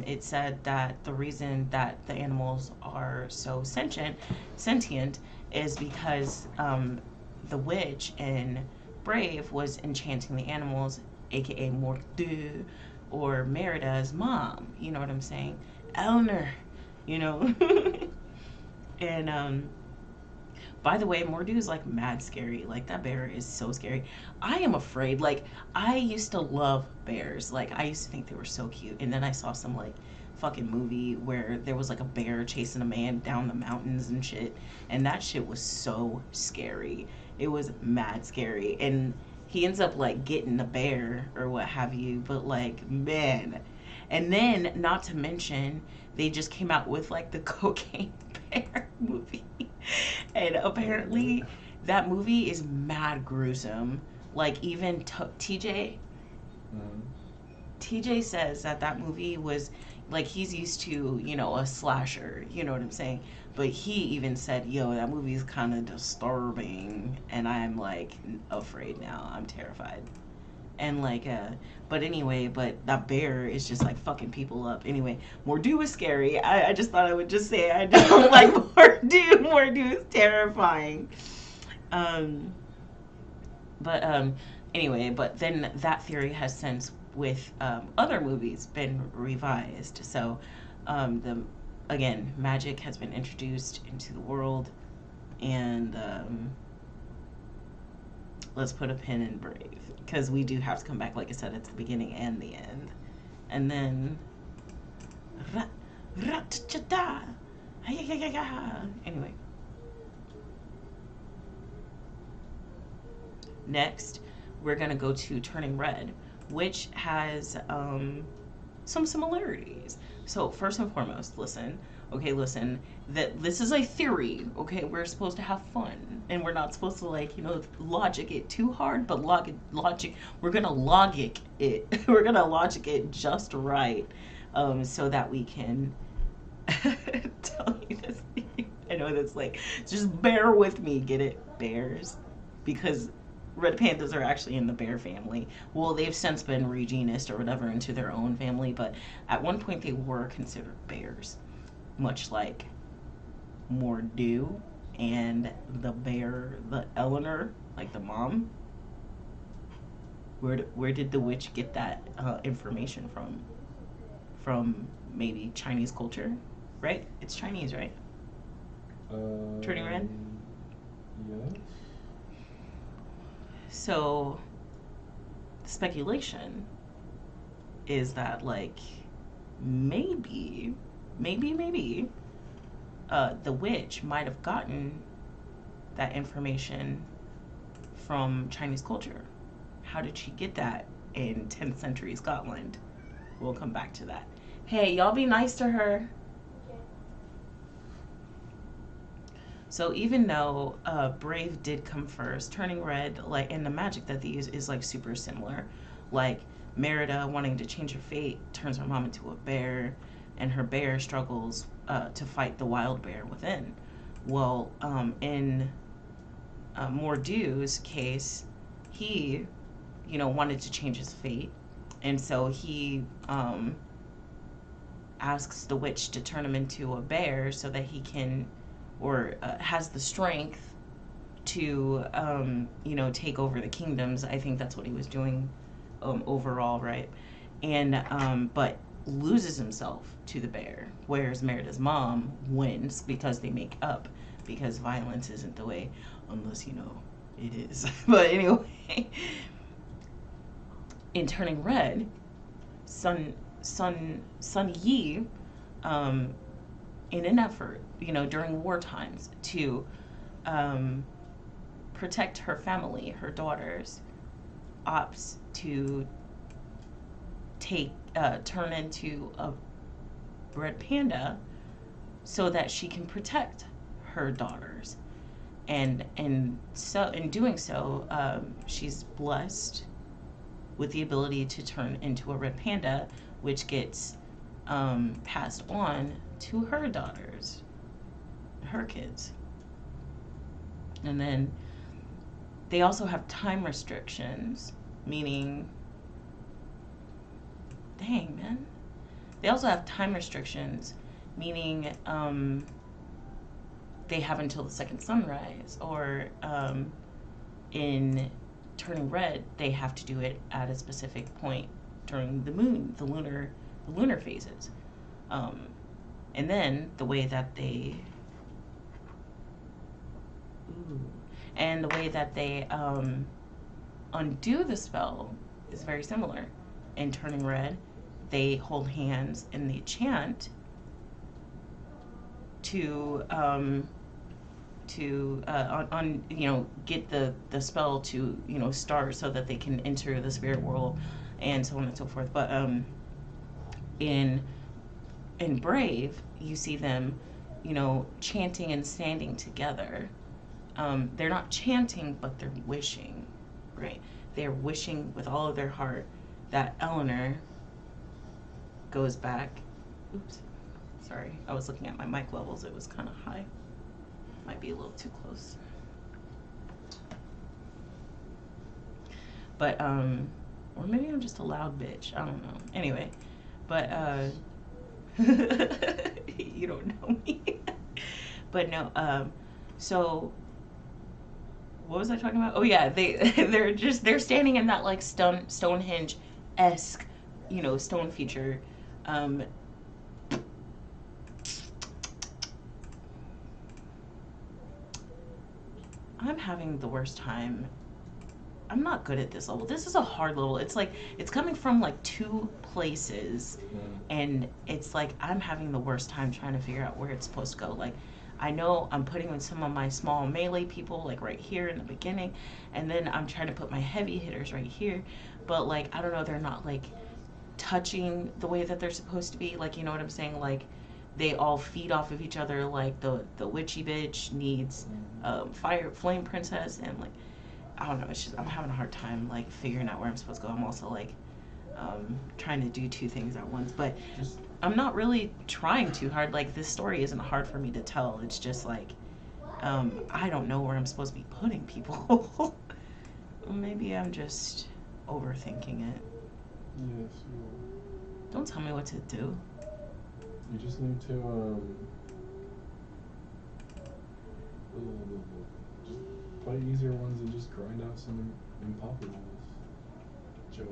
it said that the reason that the animals are so sentient is because the witch in Brave was enchanting the animals, aka Mordu, or Merida's mom. You know what I'm saying? Eleanor, you know. And by the way, Mordu is like mad scary. Like that bear is so scary. I am afraid. Like I used to love bears. Like I used to think they were so cute. And then I saw some like fucking movie where there was like a bear chasing a man down the mountains and shit. And that shit was so scary. It was mad scary. And he ends up like getting the bear or what have you. But like, man. And then, not to mention, they just came out with like the Cocaine Bear movie. And apparently that movie is mad gruesome. Like even TJ TJ says that movie was like, he's used to, you know, a slasher, you know what I'm saying? But he even said, yo, that movie is kind of disturbing. And I'm like afraid now. I'm terrified. And like, but anyway, but that bear is just like fucking people up. Anyway, Mordu is scary. I just thought I would just say I don't like Mordu. Mordu is terrifying. Anyway, but then that theory has since with other movies been revised. So again, magic has been introduced into the world, and let's put a pin in Brave, because we do have to come back, like I said, at the beginning and the end. And then anyway, next we're gonna go to Turning Red, which has some similarities. So first and foremost, listen, that this is a theory, okay? We're supposed to have fun, and we're not supposed to, like, you know, logic it too hard, but logic we're gonna logic it we're gonna logic it just right, so that we can tell you this thing. I know that's like, just bear with me, get it, bears, because red pandas are actually in the bear family. Well, they've since been regenused or whatever into their own family, but at one point they were considered bears, much like Mordu and the bear, the Eleanor, like the mom. Where did the witch get that information from? From maybe Chinese culture, right? It's Chinese, right? Turning Red? Yes. So, the speculation is that, like, maybe, the witch might have gotten that information from Chinese culture. How did she get that in 10th century Scotland? We'll come back to that. Hey, y'all be nice to her. So even though Brave did come first, Turning Red, like, and the magic that they use is like super similar. Like Merida wanting to change her fate turns her mom into a bear, and her bear struggles to fight the wild bear within. Well, in Mordu's case, he, you know, wanted to change his fate, and so he asks the witch to turn him into a bear so that he can, or has the strength to, you know, take over the kingdoms. I think that's what he was doing overall, right? And but loses himself to the bear, whereas Merida's mom wins because they make up, because violence isn't the way, unless, you know, it is. But anyway, in Turning Red, Sun Yi, in an effort, you know, during war times to protect her family, her daughters, opts to turn into a red panda so that she can protect her daughters. And so in doing so, she's blessed with the ability to turn into a red panda, which gets passed on to her daughters, her kids. And then they also have time restrictions, meaning, dang, man. They also have time restrictions, meaning they have until the second sunrise, or in turning red, they have to do it at a specific point during the lunar phases. And then the way that they undo the spell is very similar. In turning red, they hold hands and they chant to get the spell to start so that they can enter the spirit world and so on and so forth. But in Brave, you see them chanting and standing together. They're not chanting, but they're wishing, right? They're wishing with all of their heart that Eleanor goes back. Oops, sorry, I was looking at my mic levels. It was kind of high. Might be a little too close. But or maybe I'm just a loud bitch. I don't know. Anyway, but you don't know me. But no, so what was I talking about? Oh yeah, they're standing in that like Stonehenge-esque, stone feature. I'm having the worst time. I'm not good at this level. This is a hard level. It's like it's coming from like two places, and it's like I'm having the worst time trying to figure out where it's supposed to go. Like, I know I'm putting in some of my small melee people like right here in the beginning, and then I'm trying to put my heavy hitters right here, but like I don't know, they're not like touching the way that they're supposed to be. Like, you know what I'm saying? Like, they all feed off of each other. Like the witchy bitch needs flame princess, and like I don't know, it's just I'm having a hard time like figuring out where I'm supposed to go. I'm also like trying to do two things at once, but I'm not really trying too hard. Like, this story isn't hard for me to tell. It's just like I don't know where I'm supposed to be putting people. Maybe I'm just overthinking it. Yes. Don't tell me what to do. You just need to just play easier ones and just grind out some impopulables. Joe,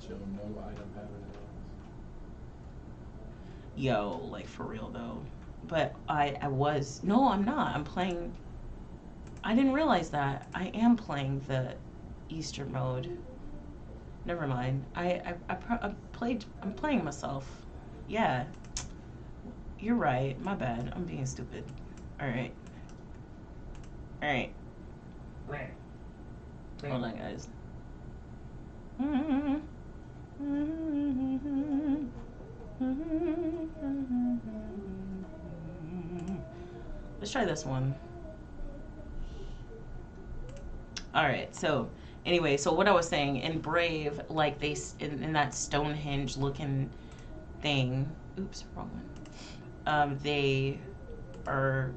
no item pattern at all. Yo, like for real though. But no, I'm not. I'm playing. I didn't realize that. I am playing the Easter mode. Never mind. I'm playing myself. Yeah. You're right. My bad. I'm being stupid. Alright. Alright. Hold on, guys. Let's try this one. Alright, so anyway, so what I was saying, in Brave, like they in that Stonehenge looking thing, oops, wrong one. They are,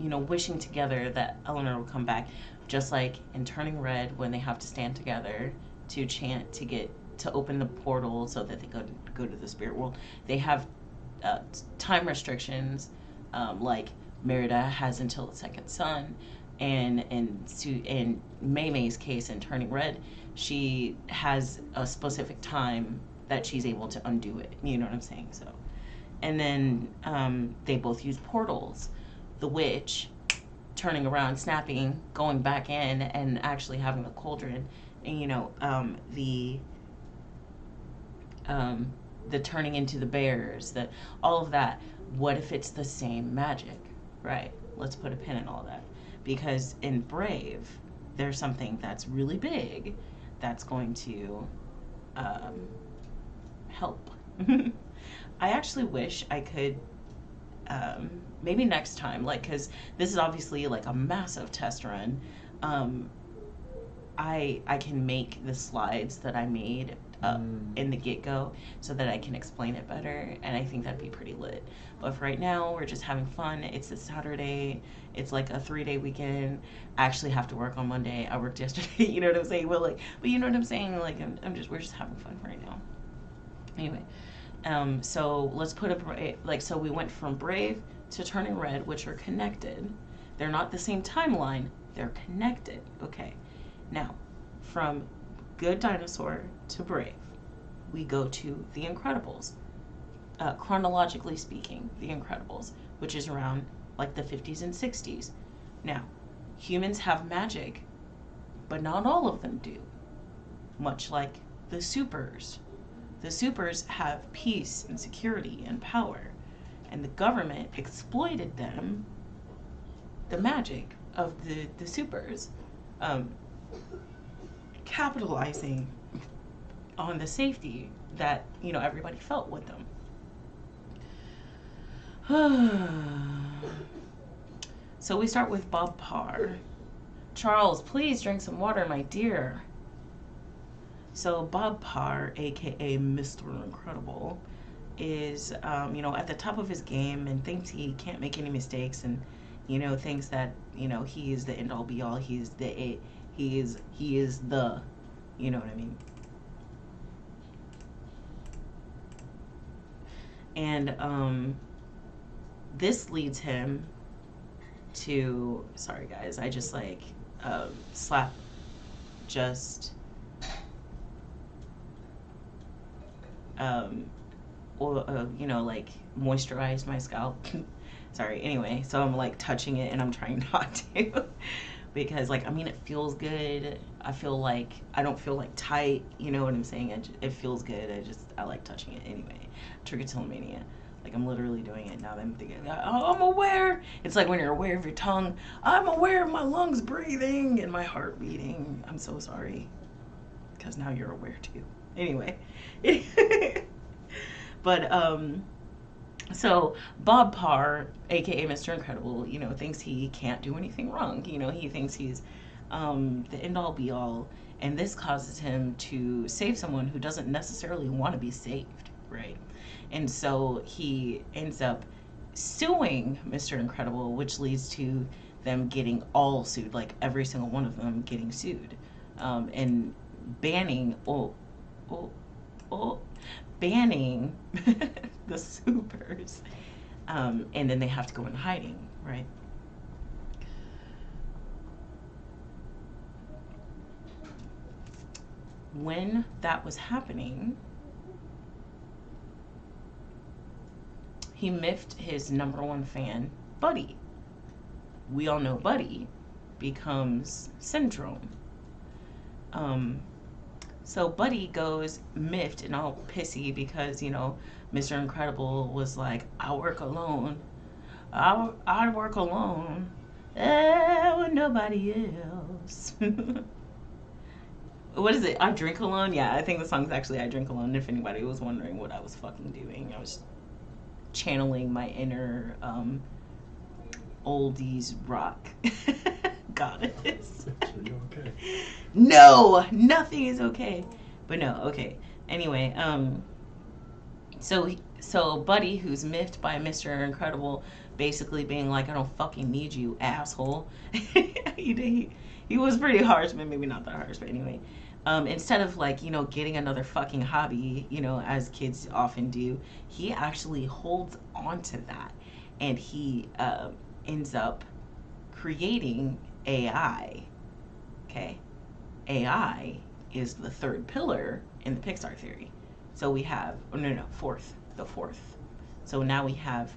wishing together that Eleanor will come back, just like in Turning Red when they have to stand together to chant to open the portal so that they go to the spirit world. They have time restrictions, like Merida has until the second sun, and in May's case in Turning Red, she has a specific time that she's able to undo it. You know what I'm saying? So, and then they both use portals. The witch turning around, snapping, going back in, and actually having the cauldron, and the turning into the bears, all of that. What if it's the same magic, right? Let's put a pin in all that, because in Brave, there's something that's really big that's going to help. I actually wish I could maybe next time, like, because this is obviously like a massive test run. I can make the slides that I made in the get-go so that I can explain it better, and I think that'd be pretty lit. But for right now, we're just having fun. It's a Saturday. It's like a 3-day weekend. I actually have to work on Monday. I worked yesterday. You know what I'm saying? But you know what I'm saying? Like, we're just having fun right now. Anyway, so let's put so we went from Brave to Turning Red, which are connected, They're not the same timeline. They're connected. Okay. Now, from Good Dinosaur to Brave, we go to The Incredibles. Chronologically speaking, The Incredibles, which is around like the 50s and 60s. Now, humans have magic, but not all of them do. Much like the supers. The supers have peace and security and power, and the government exploited them, the magic of the supers, capitalizing on the safety that, you know, everybody felt with them. So we start with Bob Parr. Charles, please drink some water, my dear. So Bob Parr, aka Mr. Incredible, is you know, at the top of his game and thinks he can't make any mistakes, and you know, thinks that, you know, he is the end all be all. He is the, you know what I mean? And this leads him to, sorry guys, I just like slap just you know, like moisturize my scalp. Sorry, anyway, so I'm like touching it and I'm trying not to because, like, I mean, it feels good. I feel like I don't feel like tight, you know what I'm saying? It feels good. I like touching it anyway. Trichotillomania. Like, I'm literally doing it now that I'm thinking, oh, I'm aware. It's like when you're aware of your tongue. I'm aware of my lungs breathing and my heart beating. I'm so sorry. Because now you're aware too. Anyway. But, so Bob Parr, aka Mr. Incredible, you know, thinks he can't do anything wrong. You know, he thinks he's the end all be all. And this causes him to save someone who doesn't necessarily want to be saved, right? And so he ends up suing Mr. Incredible, which leads to them getting all sued, like every single one of them getting sued, and banning, banning the supers, and then they have to go in hiding, right? When that was happening, he miffed his #1 fan, Buddy. We all know Buddy becomes Syndrome. So Buddy goes miffed and all pissy because, you know, Mr. Incredible was like, I work alone. I work alone. With nobody else. What is it? I drink alone? Yeah, I think the song's actually I Drink Alone, if anybody was wondering what I was fucking doing. I was channeling my inner oldies rock goddess. Are you okay? No, nothing is okay. But no, okay. Anyway, so Buddy, who's miffed by Mr. Incredible, basically being like, I don't fucking need you, asshole. He was pretty harsh, but maybe not that harsh, but anyway. Instead of, like, you know, getting another fucking hobby, you know, as kids often do, he actually holds on to that. And he ends up creating AI. Okay? AI is the third pillar in the Pixar theory. So we have, the fourth. So now we have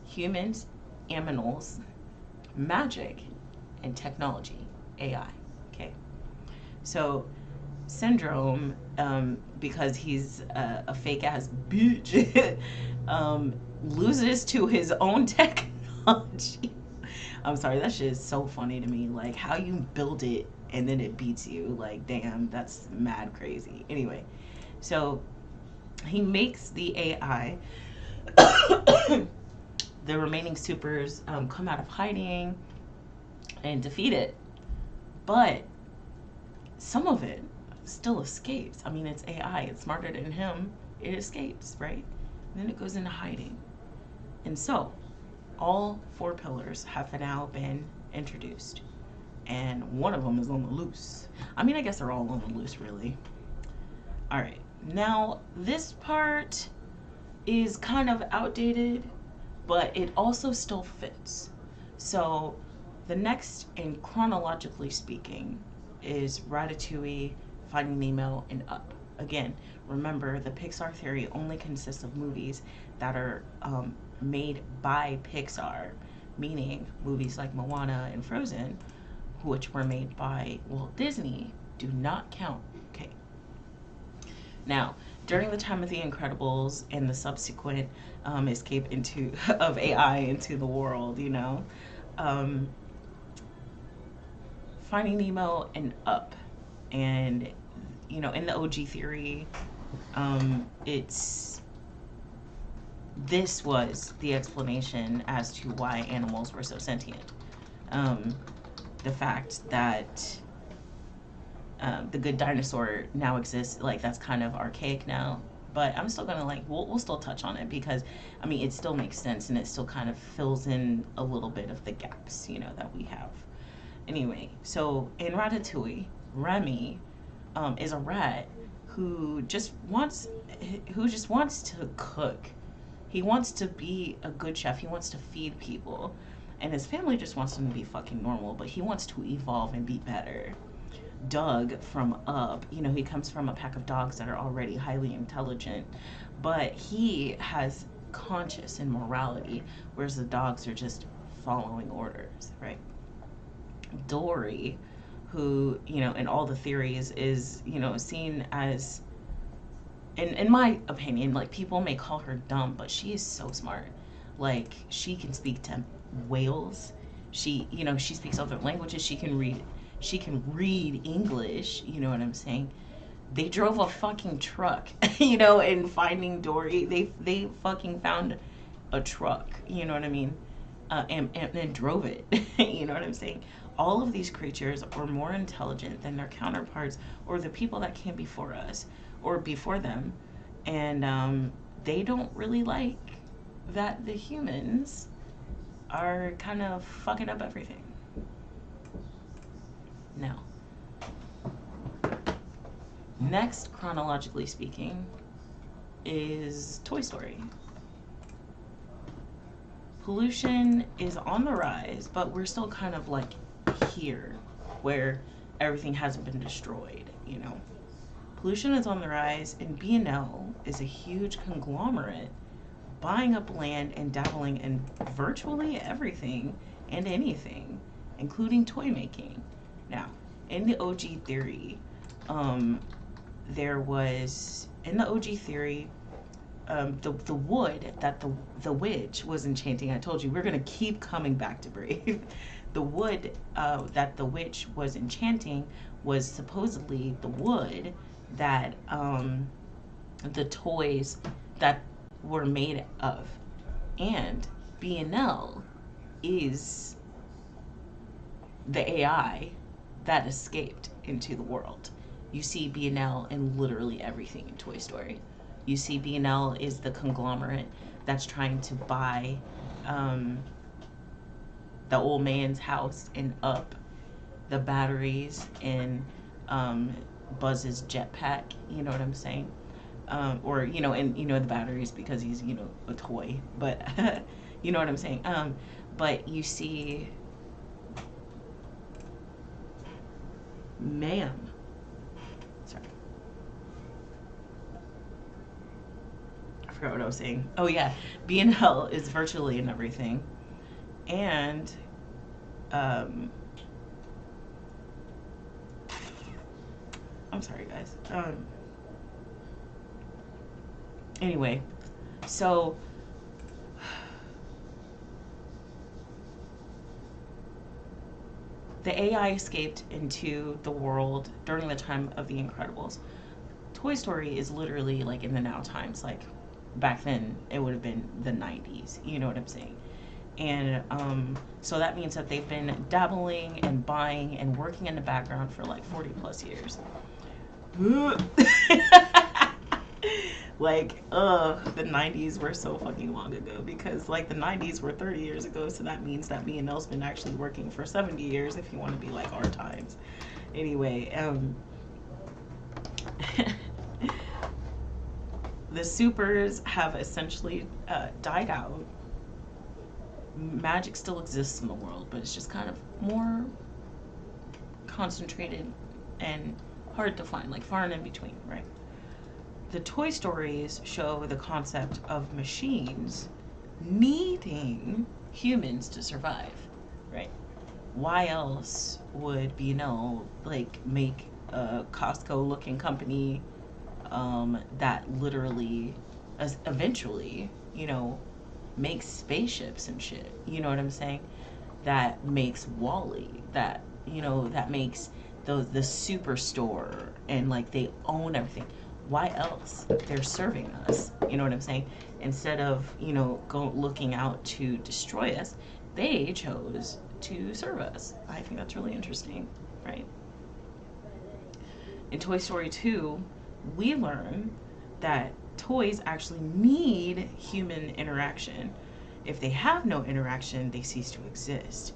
humans, aminals, magic, and technology, AI. Okay? So Syndrome, because he's a fake ass bitch, loses to his own technology. I'm sorry, that shit is so funny to me. Like, how you build it and then it beats you. Like, damn, that's mad crazy. Anyway, so he makes the AI. The remaining supers come out of hiding and defeat it. But some of it still escapes. I mean, it's AI. It's smarter than him. It escapes, right? And then it goes into hiding. And so all 4 pillars have now been introduced, and one of them is on the loose. I mean, I guess they're all on the loose, really. All right, now this part is kind of outdated, but it also still fits. So the next, and chronologically speaking, is Ratatouille, Finding Nemo, and Up. Again, remember, the Pixar theory only consists of movies that are made by Pixar, meaning movies like Moana and Frozen, which were made by Walt Disney, do not count. Okay. Now, during the time of The Incredibles and the subsequent escape of AI into the world, Finding Nemo and Up, and in the OG theory, this was the explanation as to why animals were so sentient. The fact that the good dinosaur now exists, like, that's kind of archaic now. But I'm still gonna we'll still touch on it because it still makes sense and it still kind of fills in a little bit of the gaps that we have. Anyway, so in Ratatouille, Remy is a rat who just wants to cook. He wants to be a good chef. He wants to feed people, and his family just wants him to be fucking normal. But he wants to evolve and be better. Doug from Up, he comes from a pack of dogs that are already highly intelligent, but he has conscience and morality, whereas the dogs are just following orders, right? Dory, who, in all the theories is, seen as, in my opinion, people may call her dumb, but she is so smart. She can speak to whales. She speaks other languages. She can read English, you know what I'm saying? They drove a fucking truck, in Finding Dory. They fucking found a truck, you know what I mean? And drove it, you know what I'm saying? All of these creatures are more intelligent than their counterparts or the people that came before us or before them. And they don't really like that the humans are kind of fucking up everything. Now, next, chronologically speaking, is Toy Story. Pollution is on the rise, but we're still kind of here where everything hasn't been destroyed, Pollution is on the rise, and B&L is a huge conglomerate buying up land and dabbling in virtually everything and anything, including toy making. Now, in the OG theory, the wood that the witch was enchanting, I told you, we're going to keep coming back to Brave. The wood that the witch was enchanting was supposedly the wood that the toys that were made of. And B&L is the AI that escaped into the world. You see B&L in literally everything in Toy Story. You see B&L is the conglomerate that's trying to buy the old man's house and Up, the batteries in Buzz's jetpack, you know what I'm saying? Or, the batteries because he's, a toy, but you know what I'm saying? But you see, ma'am. Sorry. I forgot what I was saying. Oh yeah, B&L is virtually in everything. And, I'm sorry guys. Anyway, so the AI escaped into the world during the time of The Incredibles. Toy Story is literally in the now times. Back then, it would have been the 90s. You know what I'm saying? And so that means that they've been dabbling and buying and working in the background for 40 plus years. The 90s were so fucking long ago because the 90s were 30 years ago, so that means that B&L's been actually working for 70 years if you want to be our times. Anyway, the supers have essentially died out magic still exists in the world, but it's just kind of more concentrated and hard to find, like far and in between, right? The Toy Stories show the concept of machines needing humans to survive, right? Why else would B&L like make a Costco looking company that literally eventually, you know, makes spaceships and shit, you know what I'm saying? That makes Wally, that, you know, that makes the superstore, and like they own everything. Why else? They're serving us, you know what I'm saying? Instead of, you know, looking out to destroy us, they chose to serve us. I think that's really interesting, right? In Toy Story 2, we learn that toys actually need human interaction. If they have no interaction, they cease to exist.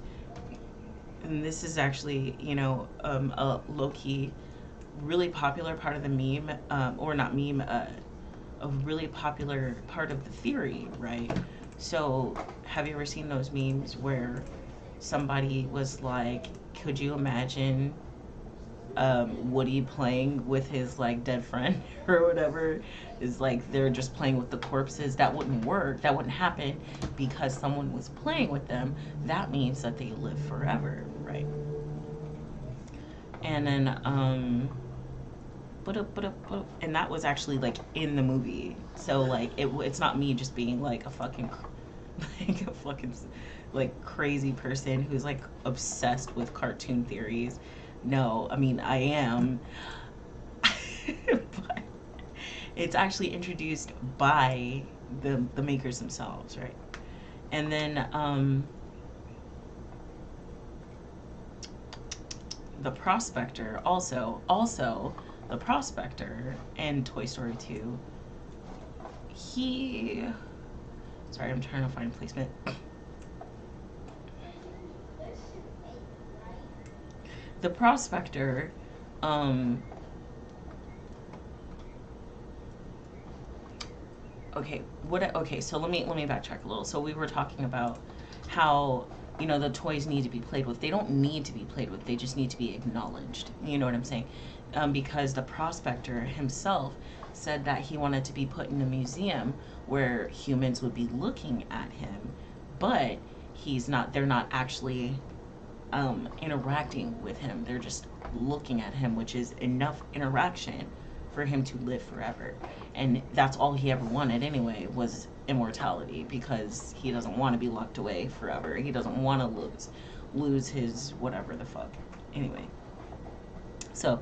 And this is actually, you know, a low-key, really popular part of the meme, or not meme, a really popular part of the theory, right? So, have you ever seen those memes where somebody was like, could you imagine Woody playing with his like dead friend or whatever? Is like they're just playing with the corpses. That wouldn't work. That wouldn't happen because someone was playing with them. That means that they live forever, right? And then and that was actually like in the movie. So like it's not me just being like a fucking like crazy person who's like obsessed with cartoon theories. No, I mean I am. But it's actually introduced by the makers themselves, right? And then the prospector also the prospector in Toy Story 2, sorry, I'm trying to find placement. The prospector okay, so let me backtrack a little. So we were talking about how, you know, the toys need to be played with. They don't need to be played with. They just need to be acknowledged. You know what I'm saying? Because the prospector himself said that he wanted to be put in a museum where humans would be looking at him, but they're not actually interacting with him. They're just looking at him, which is enough interaction for him to live forever. And that's all he ever wanted anyway, was immortality, because he doesn't want to be locked away forever. He doesn't want to lose his whatever the fuck. Anyway, so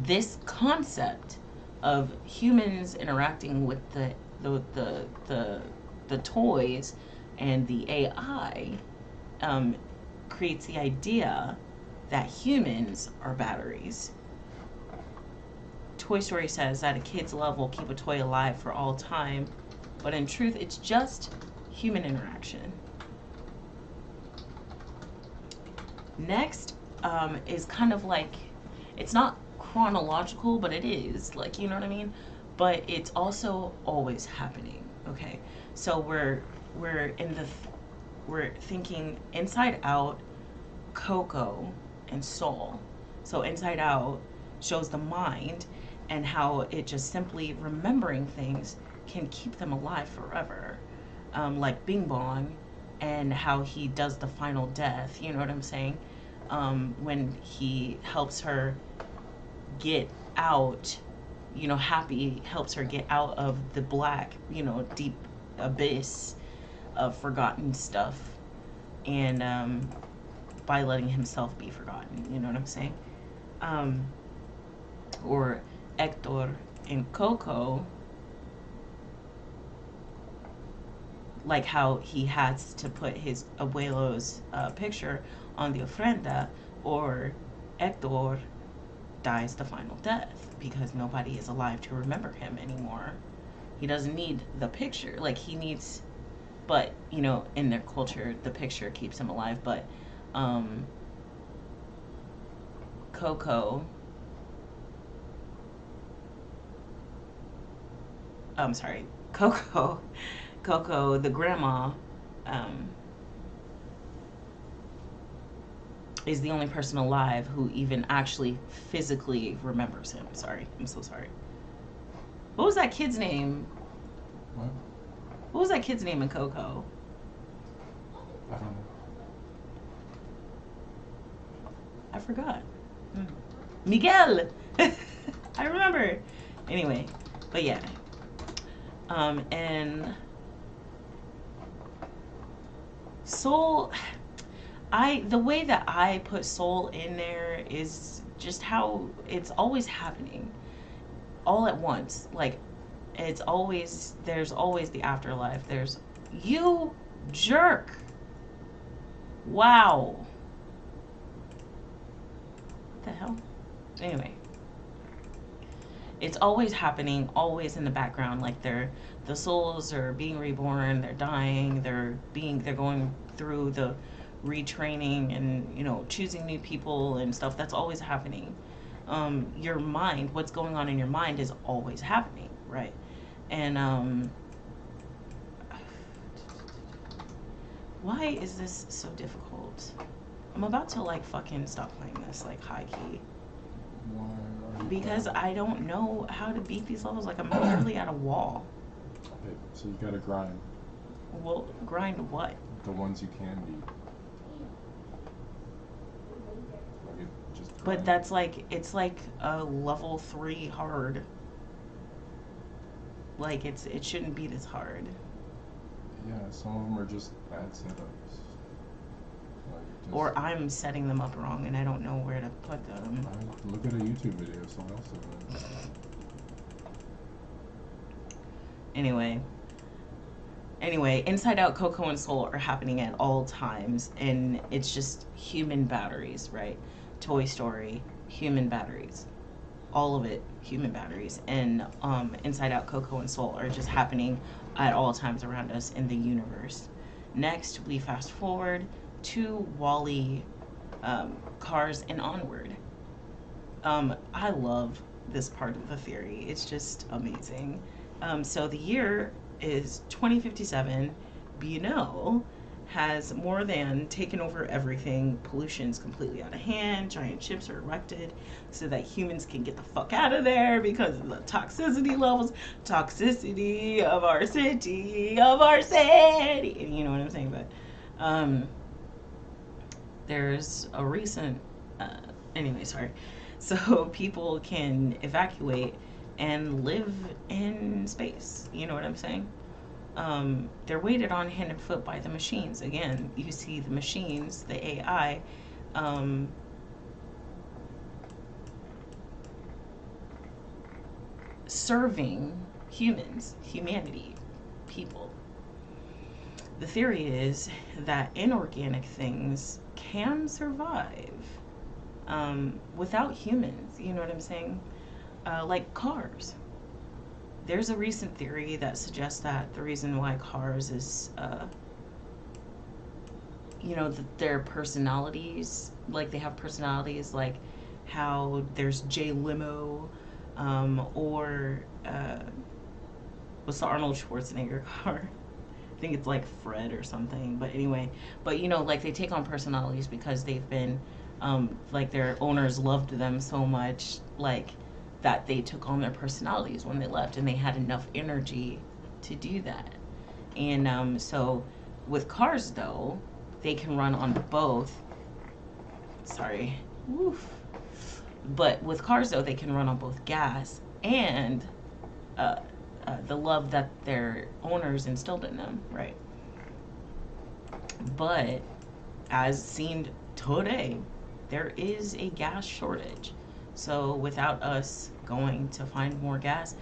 this concept of humans interacting with the toys and the AI creates the idea that humans are batteries. Toy Story says that a kid's love will keep a toy alive for all time, but in truth, it's just human interaction. Next is kind of like, it's not chronological, but it is, like, you know what I mean? But it's also always happening, okay? So we're thinking Inside Out, Coco, and Soul. So Inside Out shows the mind and how it just simply remembering things can keep them alive forever. Like Bing Bong, and how he does the final death, you know what I'm saying? When he helps her get out, you know, Happy helps her get out of the black, you know, deep abyss of forgotten stuff, and by letting himself be forgotten, you know what I'm saying? Or Hector in Coco, like how he has to put his abuelo's picture on the ofrenda, or Hector dies the final death because nobody is alive to remember him anymore. He doesn't need the picture, like he needs, but you know, in their culture, the picture keeps him alive. But Coco, I'm sorry, Coco, the grandma, is the only person alive who even actually physically remembers him. Sorry, I'm so sorry. What was that kid's name? What? What was that kid's name in Coco? I don't know. I forgot. Miguel! I remember. Anyway, but yeah. And Soul, the way that I put Soul in there is just how it's always happening all at once. Like, there's always the afterlife. You jerk. Wow. What the hell? Anyway. It's always happening, always in the background. Like the souls are being reborn, they're dying, they're going through the retraining and, choosing new people and stuff. That's always happening. Your mind, what's going on in your mind is always happening, right? And why is this so difficult? I'm about to fucking stop playing this high key. Why are you Because playing? I don't know how to beat these levels. I'm literally at a wall. Okay, so you gotta grind Well, grind what? the ones you can beat. Just But grind. that's it's like a level 3 hard. It shouldn't be this hard. Yeah, some of them are just bad setups. Or I'm setting them up wrong and I don't know where to put them. Look at a YouTube video, someone else did it. Anyway, Inside Out, Coco, and Soul are happening at all times, and it's just human batteries, right? Toy Story, human batteries. All of it, human batteries. And Inside Out, Coco, and Soul are just happening at all times around us in the universe. Next, we fast forward to WALL-E, Cars, and Onward. I love this part of the theory. It's just amazing. So the year is 2057. BNO has more than taken over everything. Pollution's completely out of hand. Giant ships are erected so that humans can get the fuck out of there because of the toxicity levels. Toxicity of our city, You know what I'm saying? But there's a recent... anyway, sorry. So people can evacuate and live in space. You know what I'm saying? They're weighted on hand and foot by the machines. Again, you see the machines, the AI, serving humanity, people. The theory is that inorganic things can survive without humans. You know what I'm saying? Like cars. There's a recent theory that suggests that the reason why cars is, their personalities, they have personalities, like how there's Jay Limo, or what's the Arnold Schwarzenegger car? I think it's like Fred or something. But anyway, they take on personalities because they've been, their owners loved them so much, that they took on their personalities when they left, and they had enough energy to do that. And so with cars, though, they can run on both. Sorry. Oof. But with cars, though, they can run on both gas and the love that their owners instilled in them, right? But as seen today, there is a gas shortage. So without us going to find more gas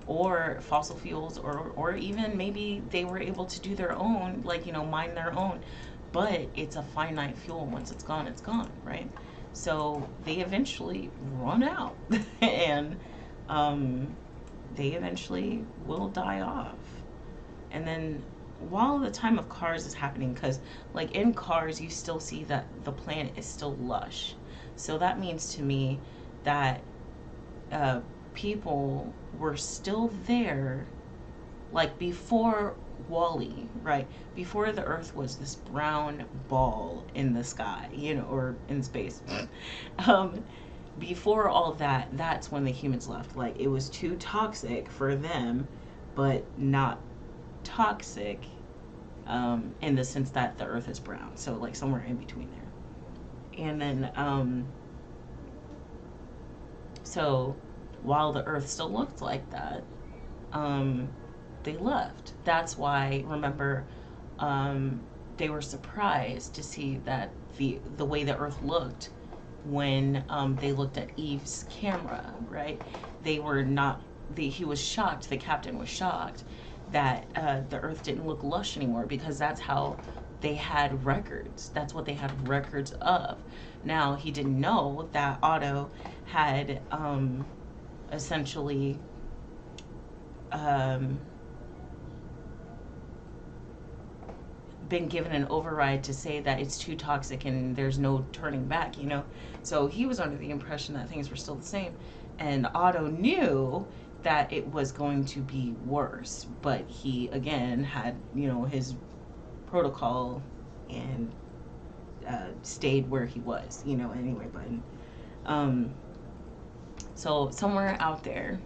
or fossil fuels, or even maybe they were able to do their own, mine their own, but it's a finite fuel. Once it's gone, right? So they eventually run out and they eventually will die off. And then while the time of cars is happening, because in cars you still see that the planet is still lush. So that means to me that people were still there, before Wall-E, right? Before the Earth was this brown ball in the sky, or in space. um, Before all that, that's when the humans left. Like, it was too toxic for them, but not toxic in the sense that the Earth is brown. So, like, somewhere in between there. And then, so while the Earth still looked like that, they left. That's why, remember, they were surprised to see that the way the Earth looked when they looked at Eve's camera, right? They were not. He was shocked. The captain was shocked that the Earth didn't look lush anymore, because that's how they had records. That's what they had records of. Now, he didn't know that Otto had essentially been given an override to say that it's too toxic and there's no turning back, So he was under the impression that things were still the same. And Otto knew that it was going to be worse, but he, again, had, his protocol and stayed where he was, anyway. But so somewhere out there,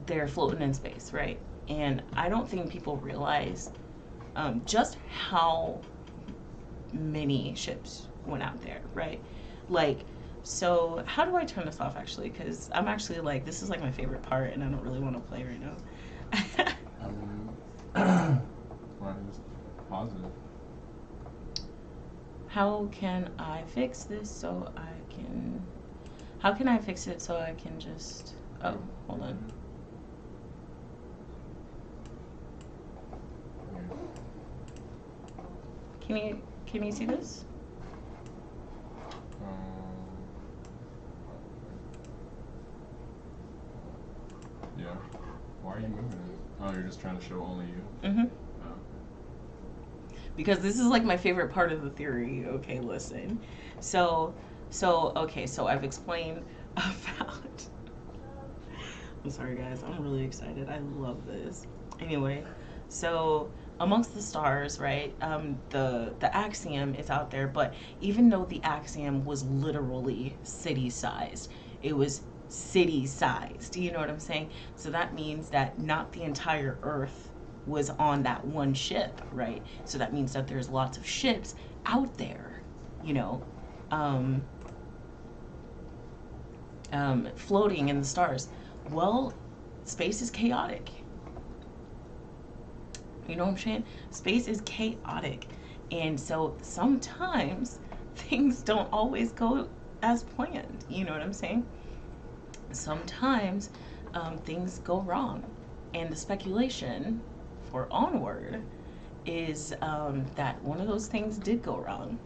they're floating in space, right? And I don't think people realize just how many ships went out there, right? Like, so how do I turn this off, actually? Because I'm actually like, this is like my favorite part, and I don't really want to play right now. Well, just pause it. How can I fix this so I can... How can I fix it so I can just... Oh, hold on. Can you see this? Yeah. Why are you moving it? Oh, you're just trying to show only you? Mm-hmm. Oh. Because this is like my favorite part of the theory. Okay, listen. So I've explained about... I'm sorry, guys. I'm really excited. I love this. Anyway, so amongst the stars, right, the axiom is out there, but even though the axiom was literally city-sized, it was city-sized, you know what I'm saying? So that means that not the entire Earth was on that one ship, right? So that means that there's lots of ships out there, floating in the stars. Well, space is chaotic. You know what I'm saying? Space is chaotic. And so sometimes things don't always go as planned. You know what I'm saying? Sometimes things go wrong. And the speculation for Onward is that one of those things did go wrong.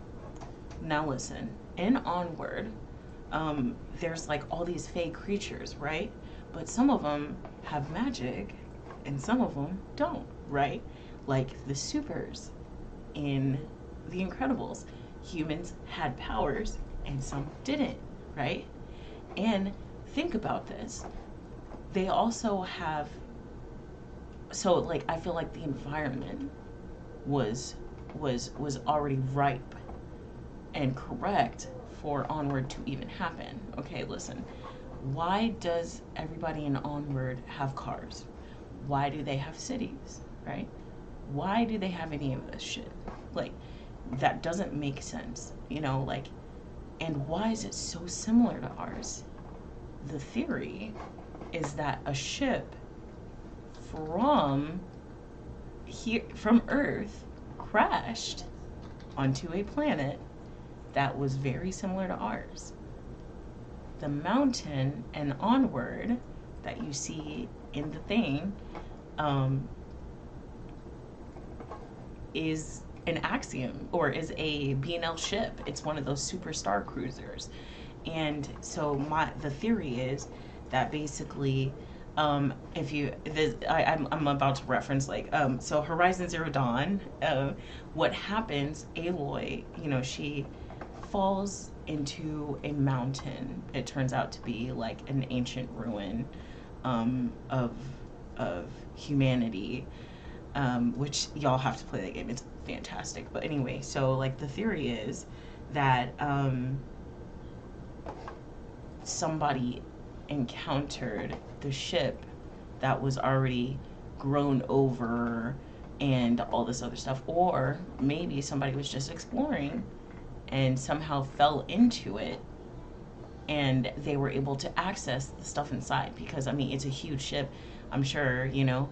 Now listen, in Onward, there's like all these fake creatures, right? But some of them have magic and some of them don't, right? Like the supers in The Incredibles. Humans had powers and some didn't, right? And think about this. They also have... So, like, I feel like the environment was already ripe and correct for Onward to even happen. Okay, listen. Why does everybody in Onward have cars? Why do they have cities, right? Why do they have any of this shit? Like, that doesn't make sense, and why is it so similar to ours? The theory is that a ship from Earth crashed onto a planet that was very similar to ours. The mountain and Onward that you see in the thing is an axiom, or is a B&L ship. It's one of those superstar cruisers. And so the theory is that basically I'm about to reference so Horizon Zero Dawn, what happens, Aloy, she falls into a mountain. It turns out to be like an ancient ruin of humanity, which y'all have to play that game. It's fantastic. But anyway, so like the theory is that somebody encountered the ship that was already grown over and all this other stuff, or maybe somebody was just exploring and somehow fell into it and they were able to access the stuff inside, because I mean it's a huge ship. I'm sure, you know,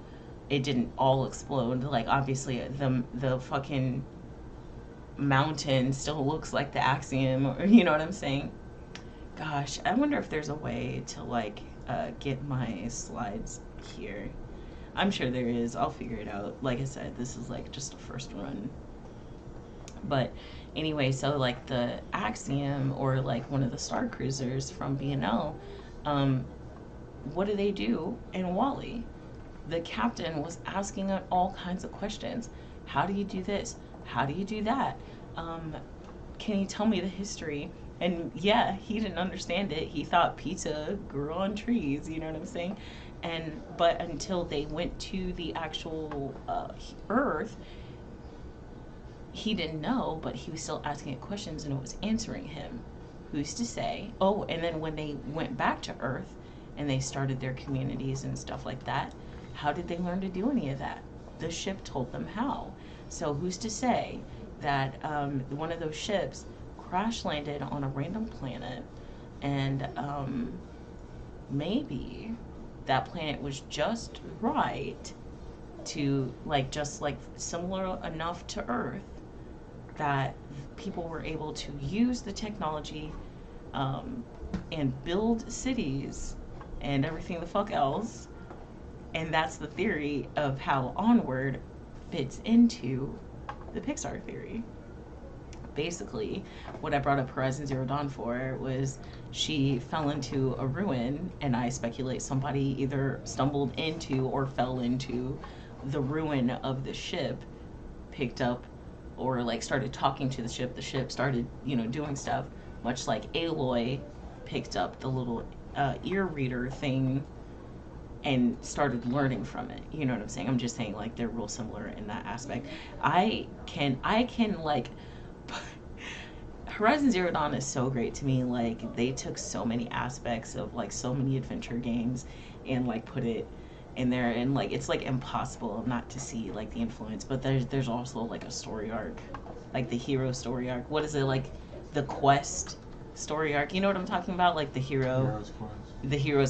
it didn't all explode. Like obviously the fucking mountain still looks like the Axiom, or you know what I'm saying? Gosh, I wonder if there's a way to like get my slides here. I'm sure there is. I'll figure it out. Like I said, this is like just a first run. But anyway, so like the Axiom, or like one of the Star Cruisers from B&L, what do they do in Wally? The captain was asking it all kinds of questions. How do you do this? How do you do that? Can you tell me the history? And yeah, he didn't understand it. He thought pizza grew on trees, you know what I'm saying? But until they went to the actual Earth, he didn't know, but he was still asking it questions and it was answering him. Who's to say? Oh, and then when they went back to Earth and they started their communities and stuff like that, how did they learn to do any of that? The ship told them how. So who's to say that one of those ships crash landed on a random planet, and maybe that planet was just right to like just like similar enough to Earth that people were able to use the technology and build cities and everything the fuck else. And that's the theory of how Onward fits into the Pixar theory. Basically, what I brought up Horizon Zero Dawn for was she fell into a ruin, and I speculate somebody either stumbled into or fell into the ruin of the ship, picked up or like started talking to the ship started, you know, doing stuff, much like Aloy picked up the little ear reader thing and started learning from it. You know what I'm saying? I'm just saying like they're real similar in that aspect. I can like Horizon Zero Dawn is so great to me. Like they took so many aspects of like so many adventure games and like put it in there, and like it's like impossible not to see like the influence. But there's also like a story arc, like the hero story arc. What is it, like the quest story arc? You know what I'm talking about? Like the hero's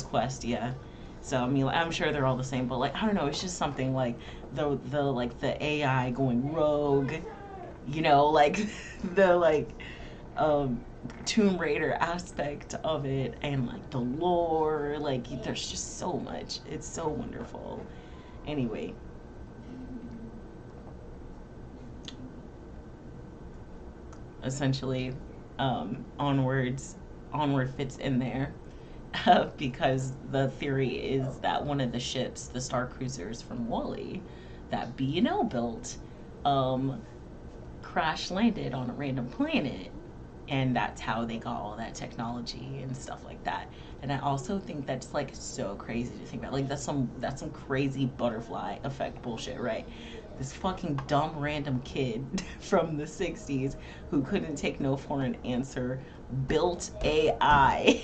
quest, yeah. So I mean, I'm sure they're all the same, but like I don't know, it's just something like the like the AI going rogue, you know, like the like Tomb Raider aspect of it, and like the lore, like there's just so much. It's so wonderful. Anyway, essentially, Onward fits in there. Because the theory is that one of the ships, the Star Cruisers from Wally, that B&L built, crash landed on a random planet, and that's how they got all that technology and stuff like that. And I also think that's like so crazy to think about. Like that's some crazy butterfly effect bullshit, right? This fucking dumb random kid from the 60s who couldn't take no for an answer built AI.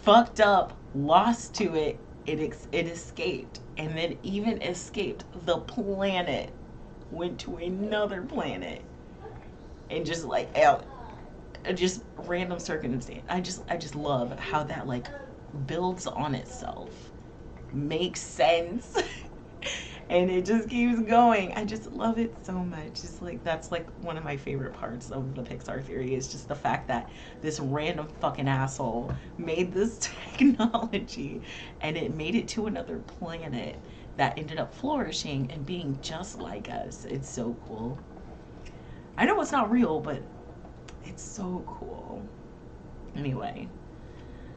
Fucked up, lost to it, it escaped, and then even escaped the planet, went to another planet, and just like just random circumstance. I just love how that like builds on itself, makes sense. And it just keeps going. I just love it so much. It's like that's like one of my favorite parts of the Pixar theory, is just the fact that this random fucking asshole made this technology and it made it to another planet that ended up flourishing and being just like us. It's so cool. I know it's not real, but it's so cool. Anyway,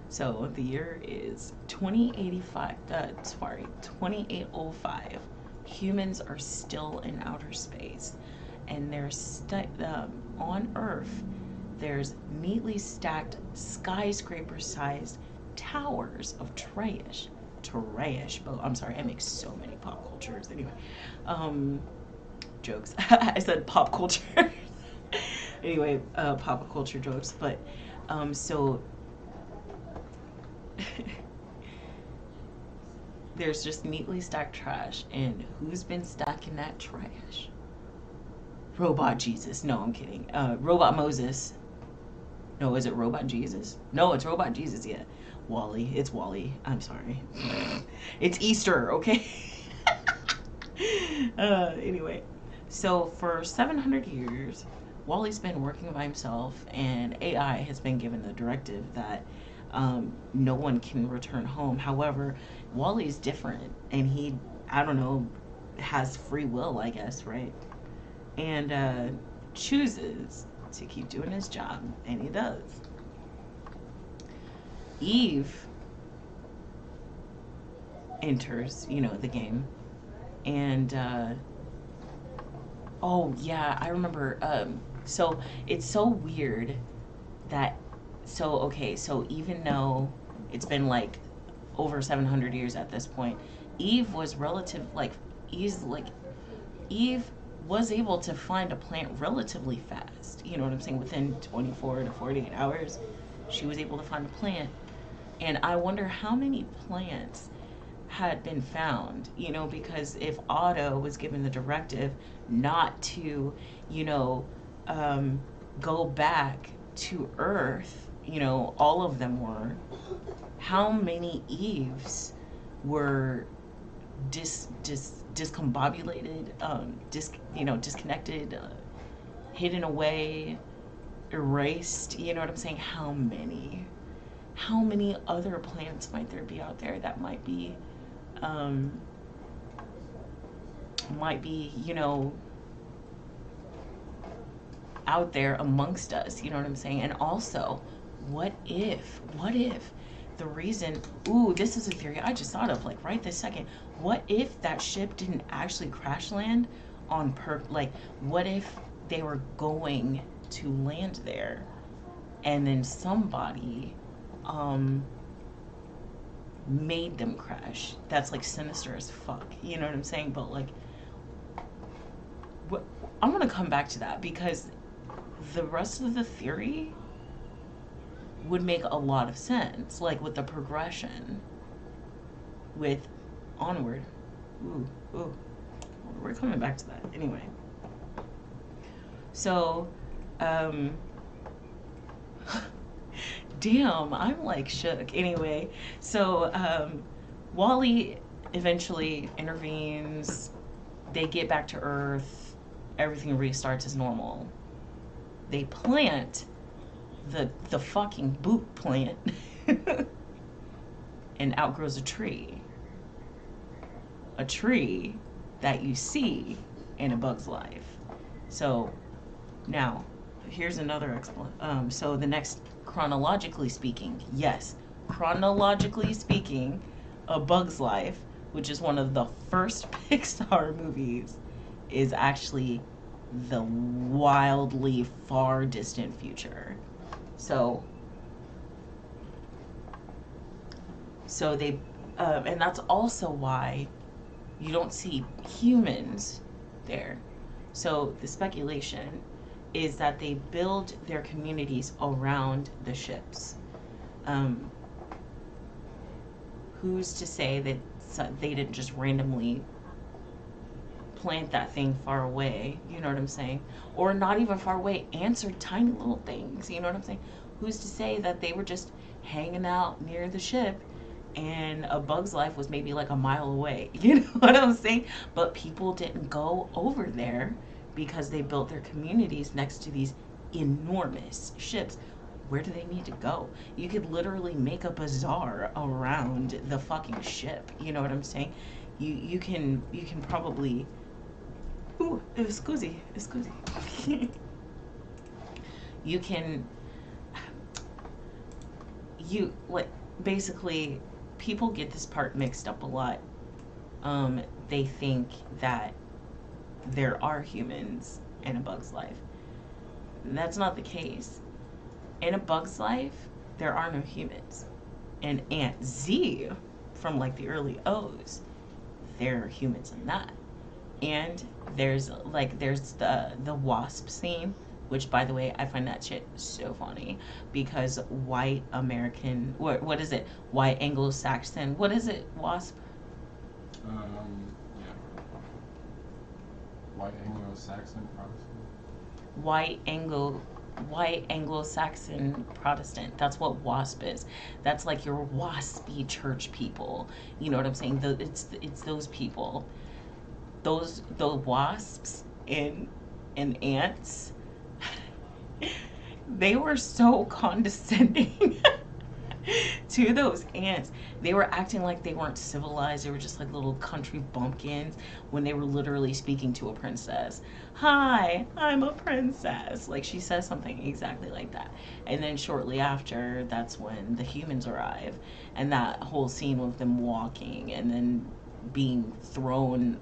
so the year is 2805. Humans are still in outer space, and there's on Earth there's neatly stacked skyscraper-sized towers of trash. But I'm sorry, I make so many pop cultures. Anyway, jokes. I said pop culture. Anyway, pop culture jokes. But so there's just neatly stacked trash, and who's been stacking that trash? Robot Jesus. No, I'm kidding. Robot Moses. No, is it Robot Jesus? No, it's Robot Jesus. Yeah. Wally. It's Wally. I'm sorry. It's Easter, okay? Anyway, so for 700 years, Wally's been working by himself, and AI has been given the directive that no one can return home. However, Wally's different, and he, I don't know, has free will, I guess, right? And chooses to keep doing his job, and he does. Eve enters, the game, and oh yeah, I remember. So it's so weird that so even though it's been like over 700 years at this point, Eve was Eve was able to find a plant relatively fast. You know what I'm saying? Within 24 to 48 hours, she was able to find a plant. And I wonder how many plants had been found, because if Otto was given the directive not to, go back to Earth, all of them were, how many Eves were discombobulated, disconnected, hidden away, erased, you know what I'm saying? How many other plants might there be out there that might be out there amongst us, you know what I'm saying? And also, what if the reason, this is a theory I just thought of, like, right this second. What if that ship didn't actually crash land on what if they were going to land there, and then somebody made them crash? That's like sinister as fuck, you know what I'm saying? But like, I'm gonna come back to that, because the rest of the theory would make a lot of sense, like with the progression with Onward. We're coming back to that anyway. So damn, I'm like shook. Anyway, so Wally eventually intervenes. They get back to Earth. Everything restarts as normal. They plant the fucking boot plant and outgrows a tree. A tree that you see in A Bug's Life. So now, here's another explanation. So the next, chronologically speaking, A Bug's Life, which is one of the first Pixar movies, is actually the wildly far distant future. So they, and that's also why you don't see humans there. So the speculation is that they build their communities around the ships. Who's to say that they didn't just randomly plant that thing far away, you know what I'm saying? Or not even far away, answered tiny little things, you know what I'm saying? Who's to say that they were just hanging out near the ship and A Bug's Life was maybe like a mile away, you know what I'm saying? But people didn't go over there because they built their communities next to these enormous ships. Where do they need to go? You could literally make a bazaar around the fucking ship, you know what I'm saying? You can probably, excuse. Basically, people get this part mixed up a lot. They think that there are humans in A Bug's Life. That's not the case. In A Bug's Life, there are no humans. and Ant Z from like the early O's, they're humans in that. And there's the wasp scene, which by the way I find that shit so funny because white American, what is it, white Anglo-Saxon, what is it, wasp, Yeah. White Anglo-Saxon Protestant. white Anglo-Saxon Protestant. That's what WASP is. That's like your waspy church people. You know what I'm saying? It's those people. The wasps and ants. They were so condescending to those ants. They were acting like they weren't civilized. They were just like little country bumpkins when they were literally speaking to a princess. Hi, I'm a princess. Like she says something exactly like that. And then shortly after, that's when the humans arrive. And that whole scene with them walking and then being thrown,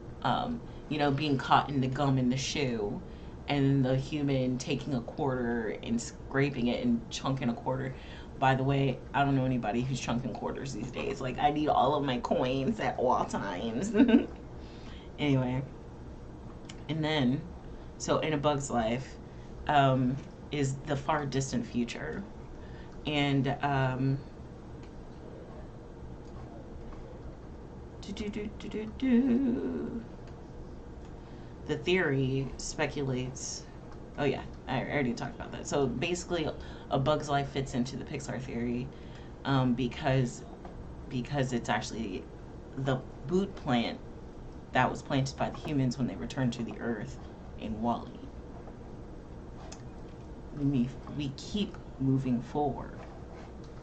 being caught in the gum in the shoe. And the human taking a quarter and scraping it and chunking a quarter. By the way, I don't know anybody who's chunking quarters these days. Like, I need all of my coins at all times. Anyway. And then, so In a Bug's Life is the far distant future. And, the theory speculates. Oh yeah, I already talked about that. So basically, A Bug's Life fits into the Pixar theory because it's actually the boot plant that was planted by the humans when they returned to the Earth in WALL-E. We keep moving forward.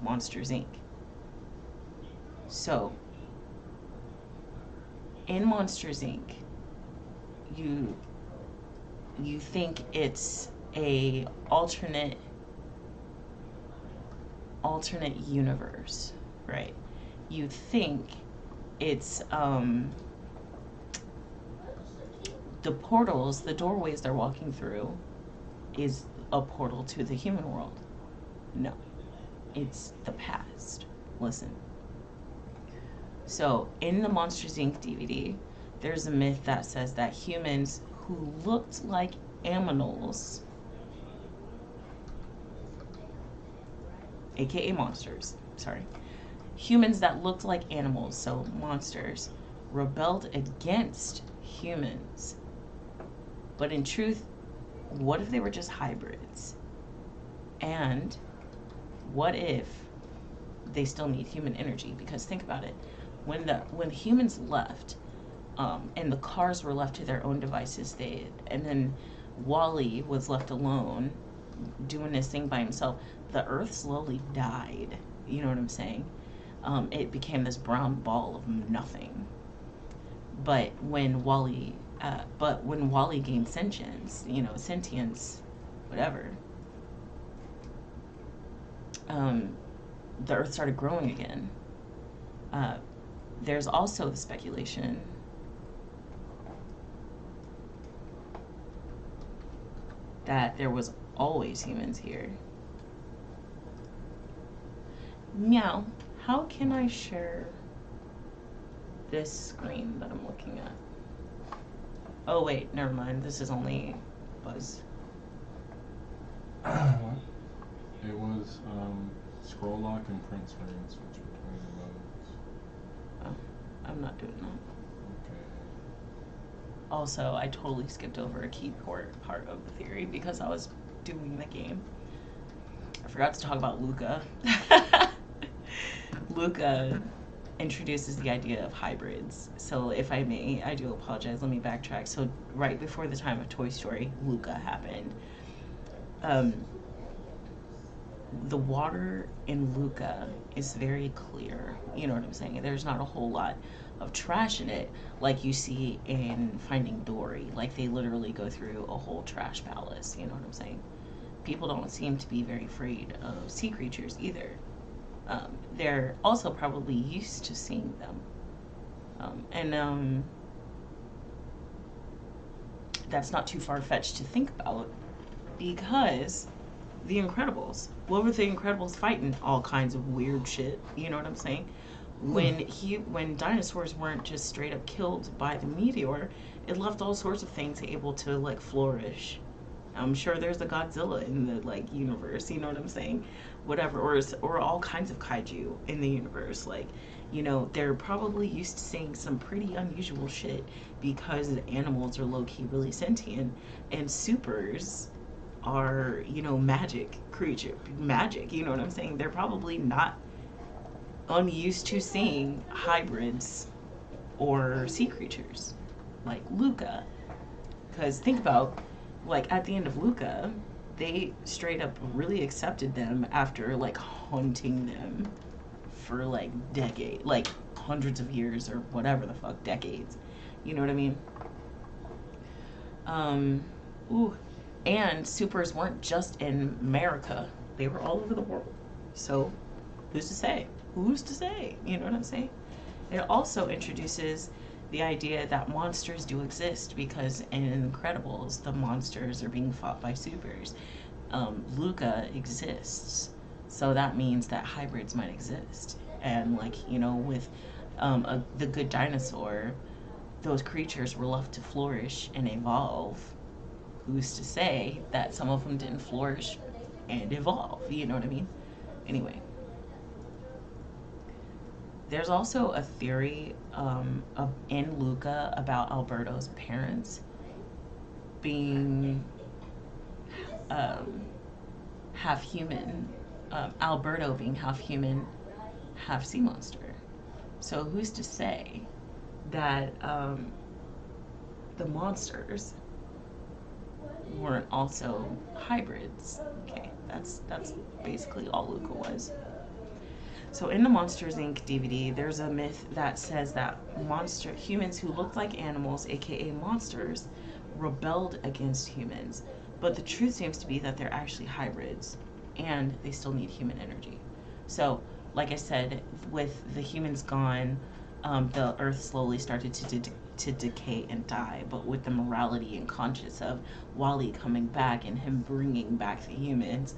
Monsters Inc. So in Monsters Inc., you think it's a alternate universe, right? You think it's the portals, the doorways they're walking through is a portal to the human world. No, it's the past. Listen. So in the Monsters Inc. DVD, there's a myth that says that humans who looked like aminals, aka monsters, sorry, humans that looked like animals, so monsters, rebelled against humans. But in truth, what if they were just hybrids? And what if they still need human energy? Because think about it, when humans left, and the cars were left to their own devices, and then WALL-E was left alone doing this thing by himself, the Earth slowly died. You know what I'm saying? It became this brown ball of nothing. But when WALL-E gained sentience, whatever, the Earth started growing again. There's also the speculation that there was always humans here. Meow, how can I share this screen that I'm looking at? Oh wait, never mind, this is only Buzz. What? It was scroll lock and print screen, switch between the modes. Oh, I'm not doing that. Okay. Also, I totally skipped over a key part of the theory because I was doing the game. I forgot to talk about Luca. Luca introduces the idea of hybrids. So if I may, I do apologize, let me backtrack. So right before the time of Toy Story, Luca happened. The water in Luca is very clear. You know what I'm saying? There's not a whole lot of trash in it like you see in Finding Dory. Like they literally go through a whole trash palace. You know what I'm saying? People don't seem to be very afraid of sea creatures either. They're also probably used to seeing them. That's not too far-fetched to think about because The Incredibles. What were the Incredibles fighting? All kinds of weird shit. You know what I'm saying? When dinosaurs weren't just straight up killed by the meteor, it left all sorts of things able to like flourish. I'm sure there's a Godzilla in the like universe, you know what I'm saying? Whatever, or all kinds of kaiju in the universe. Like, you know, they're probably used to seeing some pretty unusual shit because animals are low key really sentient, and supers are, you know, magic, you know what I'm saying? They're probably not unused to seeing hybrids or sea creatures like Luca. Because think about, like, at the end of Luca, they straight up really accepted them after, like, haunting them for, like, decades, like, hundreds of years or whatever the fuck, decades. You know what I mean? Ooh. And supers weren't just in America, they were all over the world. So, who's to say? Who's to say? You know what I'm saying? It also introduces the idea that monsters do exist because in Incredibles, the monsters are being fought by supers. Luca exists, so that means that hybrids might exist. And, like, you know, with the good dinosaur, those creatures were left to flourish and evolve. Who's to say that some of them didn't flourish and evolve? You know what I mean? Anyway. There's also a theory in Luca about Alberto's parents being half human, Alberto being half human, half sea monster. So who's to say that the monsters weren't also hybrids? Okay, that's basically all Luca was. So in the Monsters Inc. DVD, there's a myth that says that humans who looked like animals, aka monsters, rebelled against humans. But the truth seems to be that they're actually hybrids, and they still need human energy. So, like I said, with the humans gone, the Earth slowly started to decay and die. But with the morality and conscience of Wally coming back and him bringing back the humans,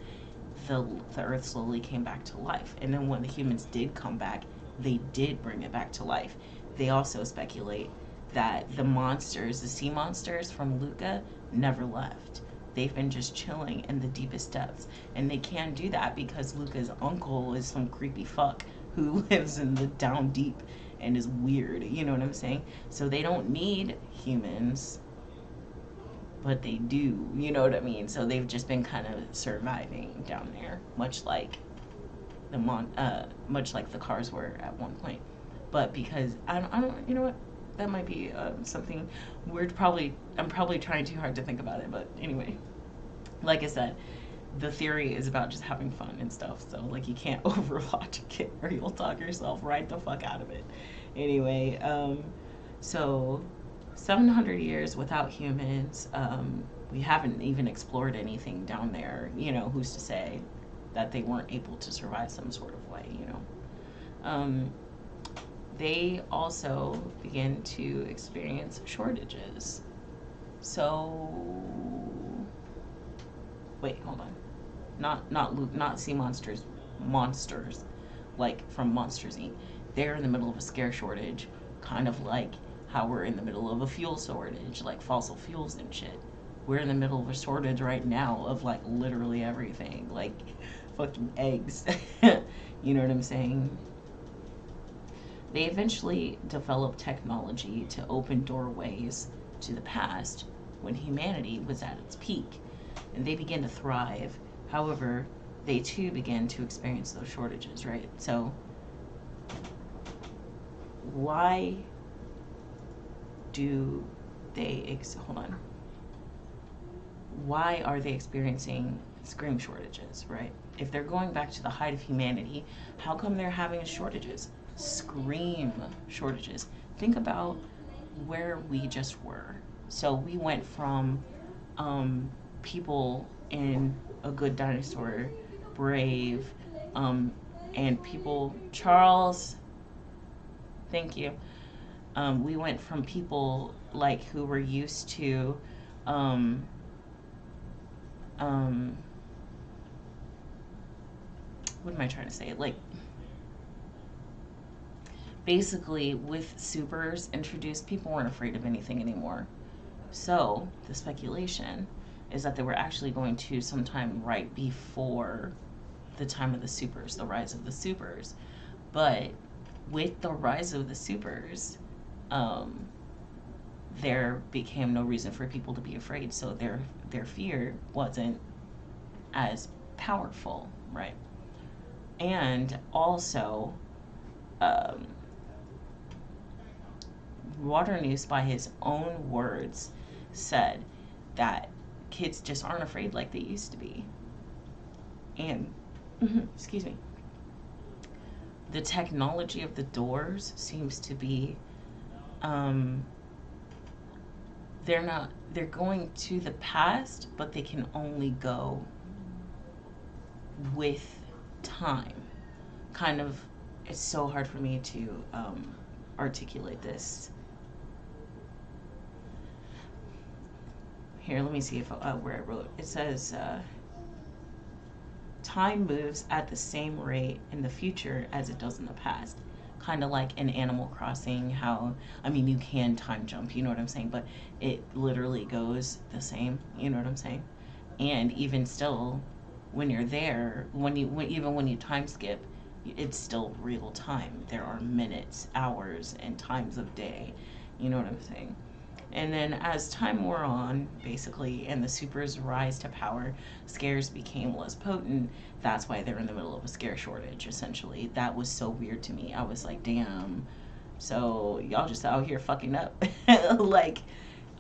the Earth slowly came back to life. And then when the humans did come back, they did bring it back to life. They also speculate that the monsters, the sea monsters from Luca, never left. They've been just chilling in the deepest depths. And they can do that because Luca's uncle is some creepy fuck who lives in the down deep and is weird, you know what I'm saying? So they don't need humans, but they do, you know what I mean? So they've just been kind of surviving down there, much like the cars were at one point. But because I don't, you know what? That might be something weird. I'm probably trying too hard to think about it. But anyway, like I said, the theory is about just having fun and stuff. So like you can't over logic it, or you'll talk yourself right the fuck out of it. Anyway, so 700 years without humans. We haven't even explored anything down there. You know, who's to say that they weren't able to survive some sort of way, you know? They also began to experience shortages. So, wait, hold on. Not sea monsters, monsters, like from Monsters Inc. They're in the middle of a scare shortage, kind of like how we're in the middle of a fuel shortage, like fossil fuels and shit. We're in the middle of a shortage right now of like literally everything, like fucking eggs. You know what I'm saying? They eventually developed technology to open doorways to the past when humanity was at its peak, and they began to thrive. However, they too began to experience those shortages, right? So, why do they, hold on. Why are they experiencing scream shortages, right? If they're going back to the height of humanity, how come they're having shortages? Scream shortages. Think about where we just were. So we went from people in A Good Dinosaur, Brave, and people, Charles, thank you. We went from people like who were used to what am I trying to say? Like, basically, with supers introduced, people weren't afraid of anything anymore. So, the speculation is that they were actually going to sometime right before the time of the supers, the rise of the supers. But with the rise of the supers, there became no reason for people to be afraid. So their fear wasn't as powerful, right? And also, um, Waternoose, by his own words, said that kids just aren't afraid like they used to be. And, excuse me, the technology of the doors seems to be, they're going to the past, but they can only go with time. Kind of, it's so hard for me to articulate this. Here, let me see if where I wrote. It says, time moves at the same rate in the future as it does in the past. Kind of like in Animal Crossing, how, I mean, you can time jump, you know what I'm saying, but it literally goes the same, you know what I'm saying? And even still, when you're there, even when you time skip, it's still real time. There are minutes, hours, and times of day, you know what I'm saying? And then as time wore on, basically, and the supers rise to power, scares became less potent. That's why they're in the middle of a scare shortage, essentially. That was so weird to me. I was like, damn. So y'all just out here fucking up. Like,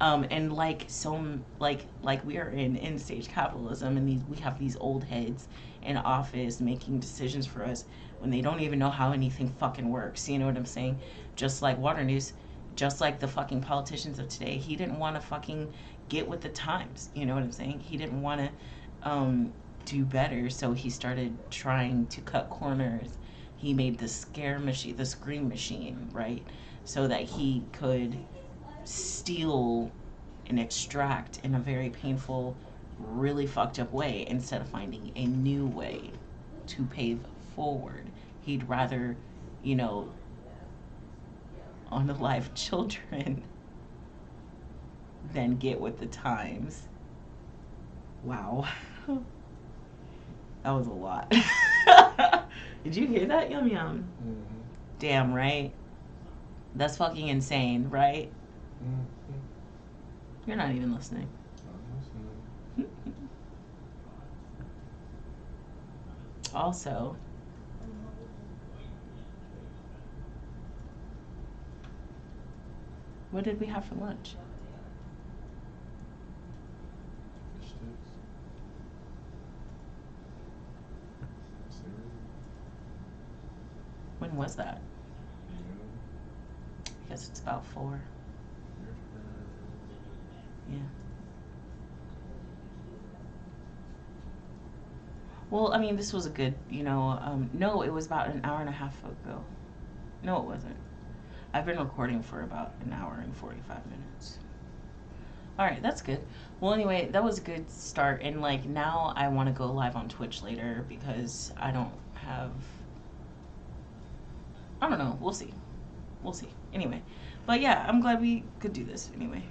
and like we are in end stage capitalism, and we have these old heads in office making decisions for us when they don't even know how anything fucking works. You know what I'm saying? Just like Waternoose, just like the fucking politicians of today, he didn't want to fucking get with the times. You know what I'm saying? He didn't want to do better, so he started trying to cut corners. He made the scare machine, the scream machine, right? So that he could steal and extract in a very painful, really fucked up way instead of finding a new way to pave forward. He'd rather, you know, unalive children than get with the times. Wow. That was a lot. Did you hear that? Yum yum. Mm-hmm. Damn, right? That's fucking insane, right? Mm-hmm. You're not even listening. I'm listening. Also, what did we have for lunch? Fish sticks. Cereal. When was that? Yeah. I guess it's about 4. Your turn. Yeah. Well, I mean, this was a good, no, it was about an hour and a half ago. No, it wasn't. I've been recording for about an hour and 45 minutes. All right, that's good. Well, anyway, that was a good start. And, like, now I want to go live on Twitch later because I don't know. We'll see. Anyway. But, yeah, I'm glad we could do this anyway.